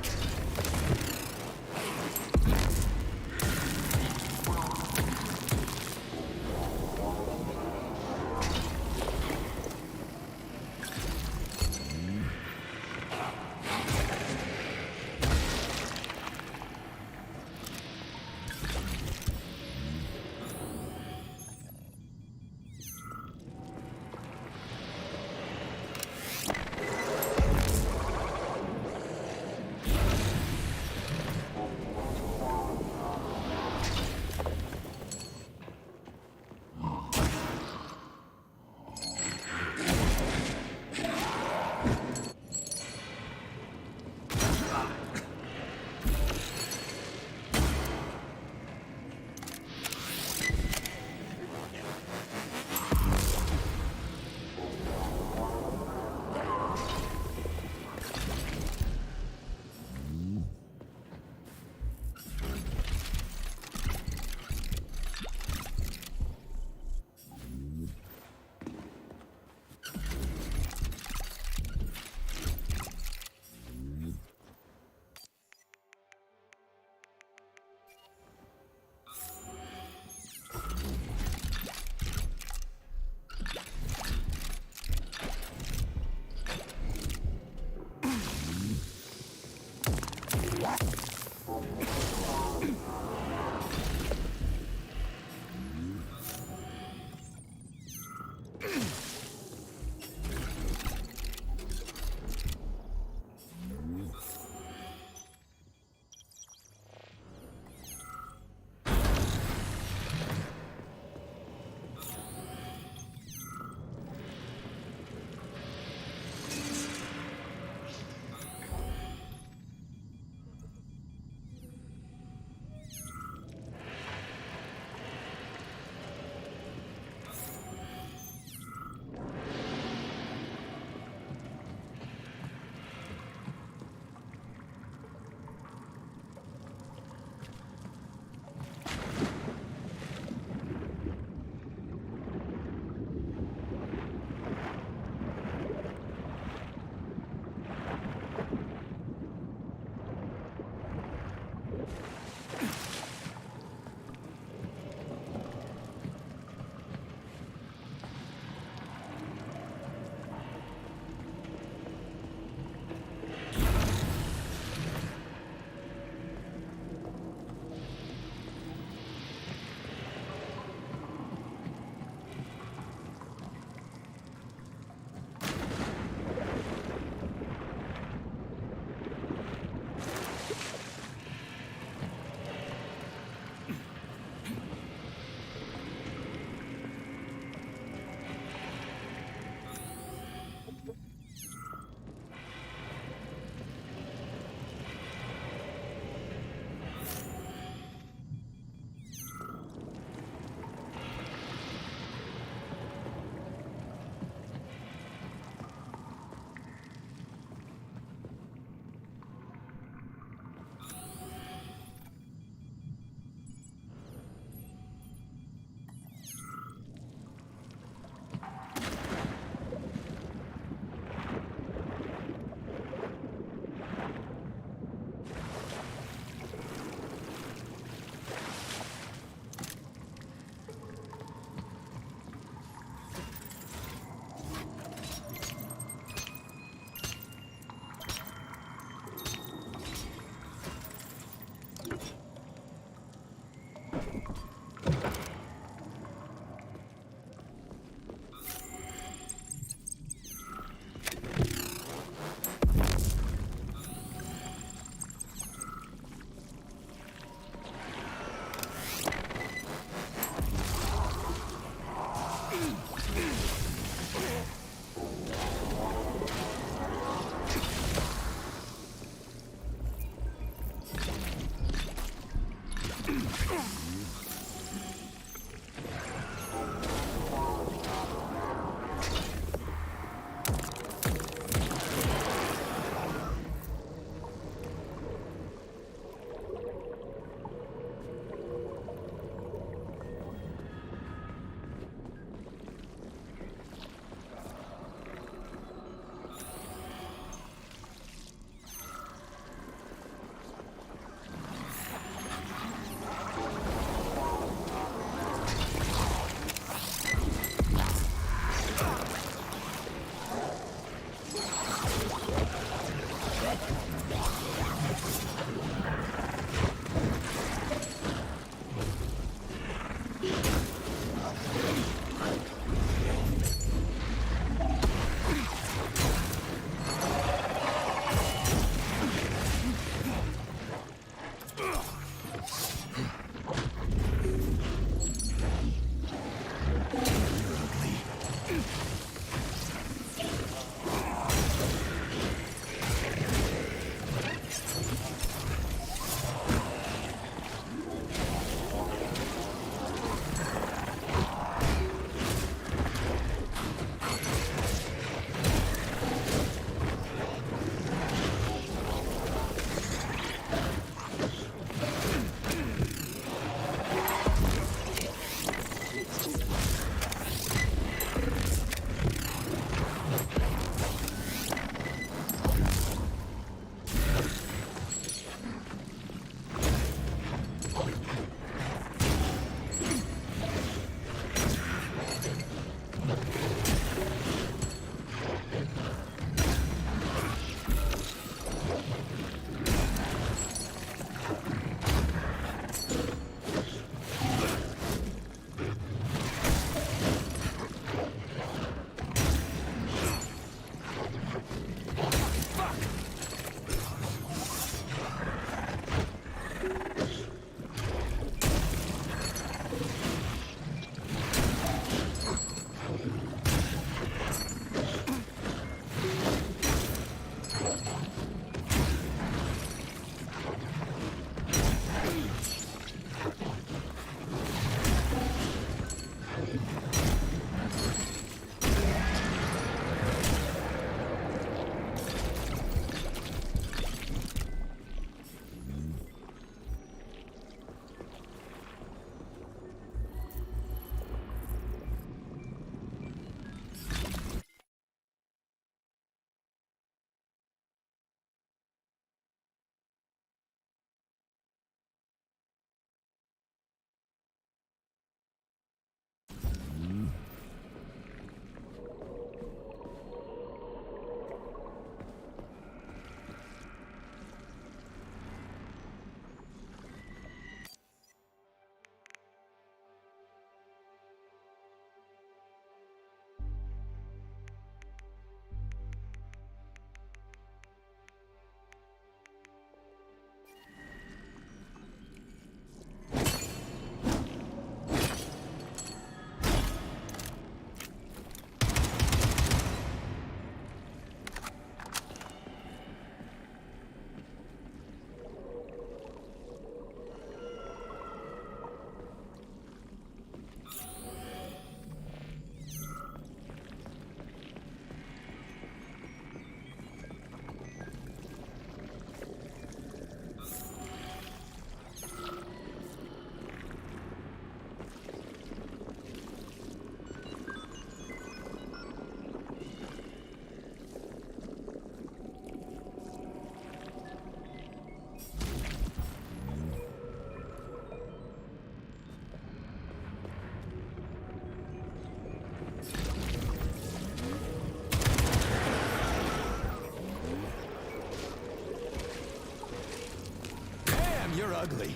ugly.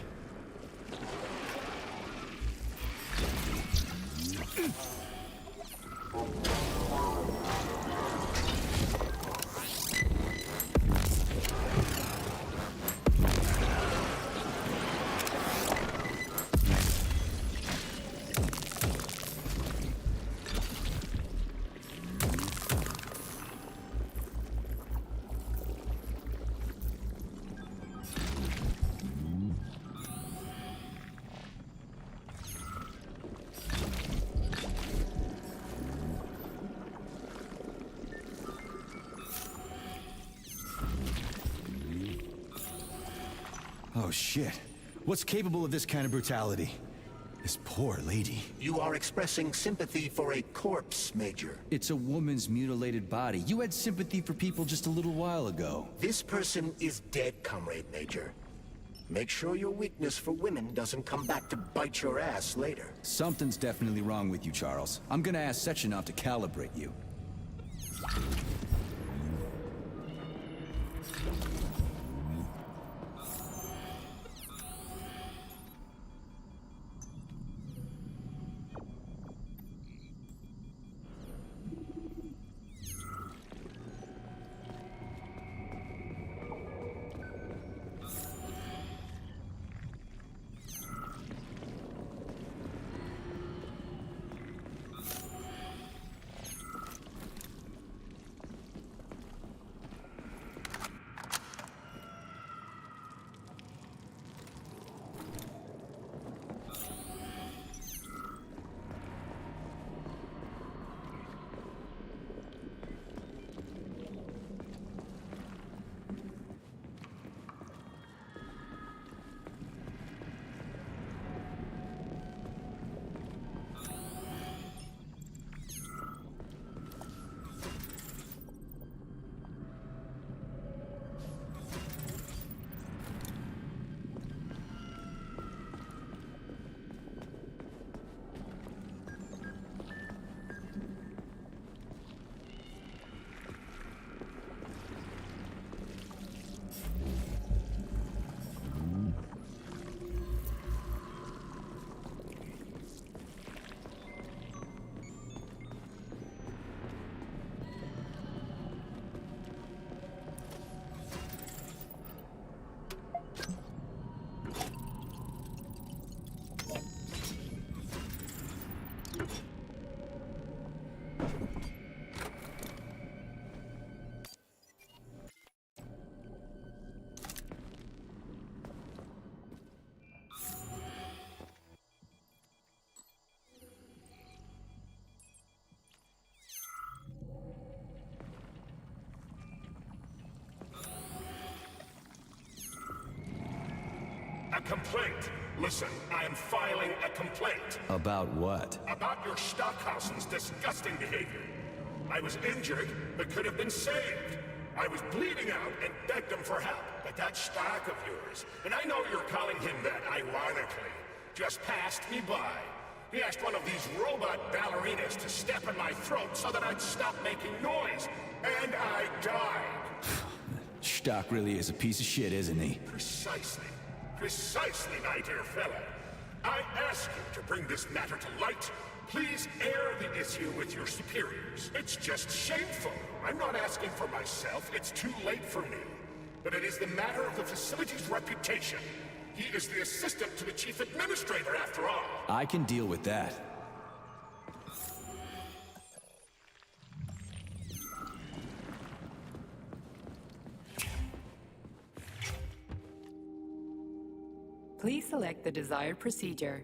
Oh shit. What's capable of this kind of brutality? This poor lady. You are expressing sympathy for a corpse, Major. It's a woman's mutilated body. You had sympathy for people just a little while ago. This person is dead, Comrade Major. Make sure your weakness for women doesn't come back to bite your ass later. Something's definitely wrong with you, Charles. I'm gonna ask Sechenov to calibrate you. A complaint. Listen, I am filing a complaint. About what? About your Stockhausen's disgusting behavior. I was injured, but could have been saved. I was bleeding out and begged him for help. But that Stock of yours, and I know you're calling him that ironically, just passed me by. He asked one of these robot ballerinas to step in my throat so that I'd stop making noise. And I died. Stock really is a piece of shit, isn't he? Precisely. Precisely, my dear fellow. I ask you to bring this matter to light. Please air the issue with your superiors. It's just shameful. I'm not asking for myself. It's too late for me. But it is the matter of the facility's reputation. He is the assistant to the chief administrator, after all. I can deal with that. Please select the desired procedure.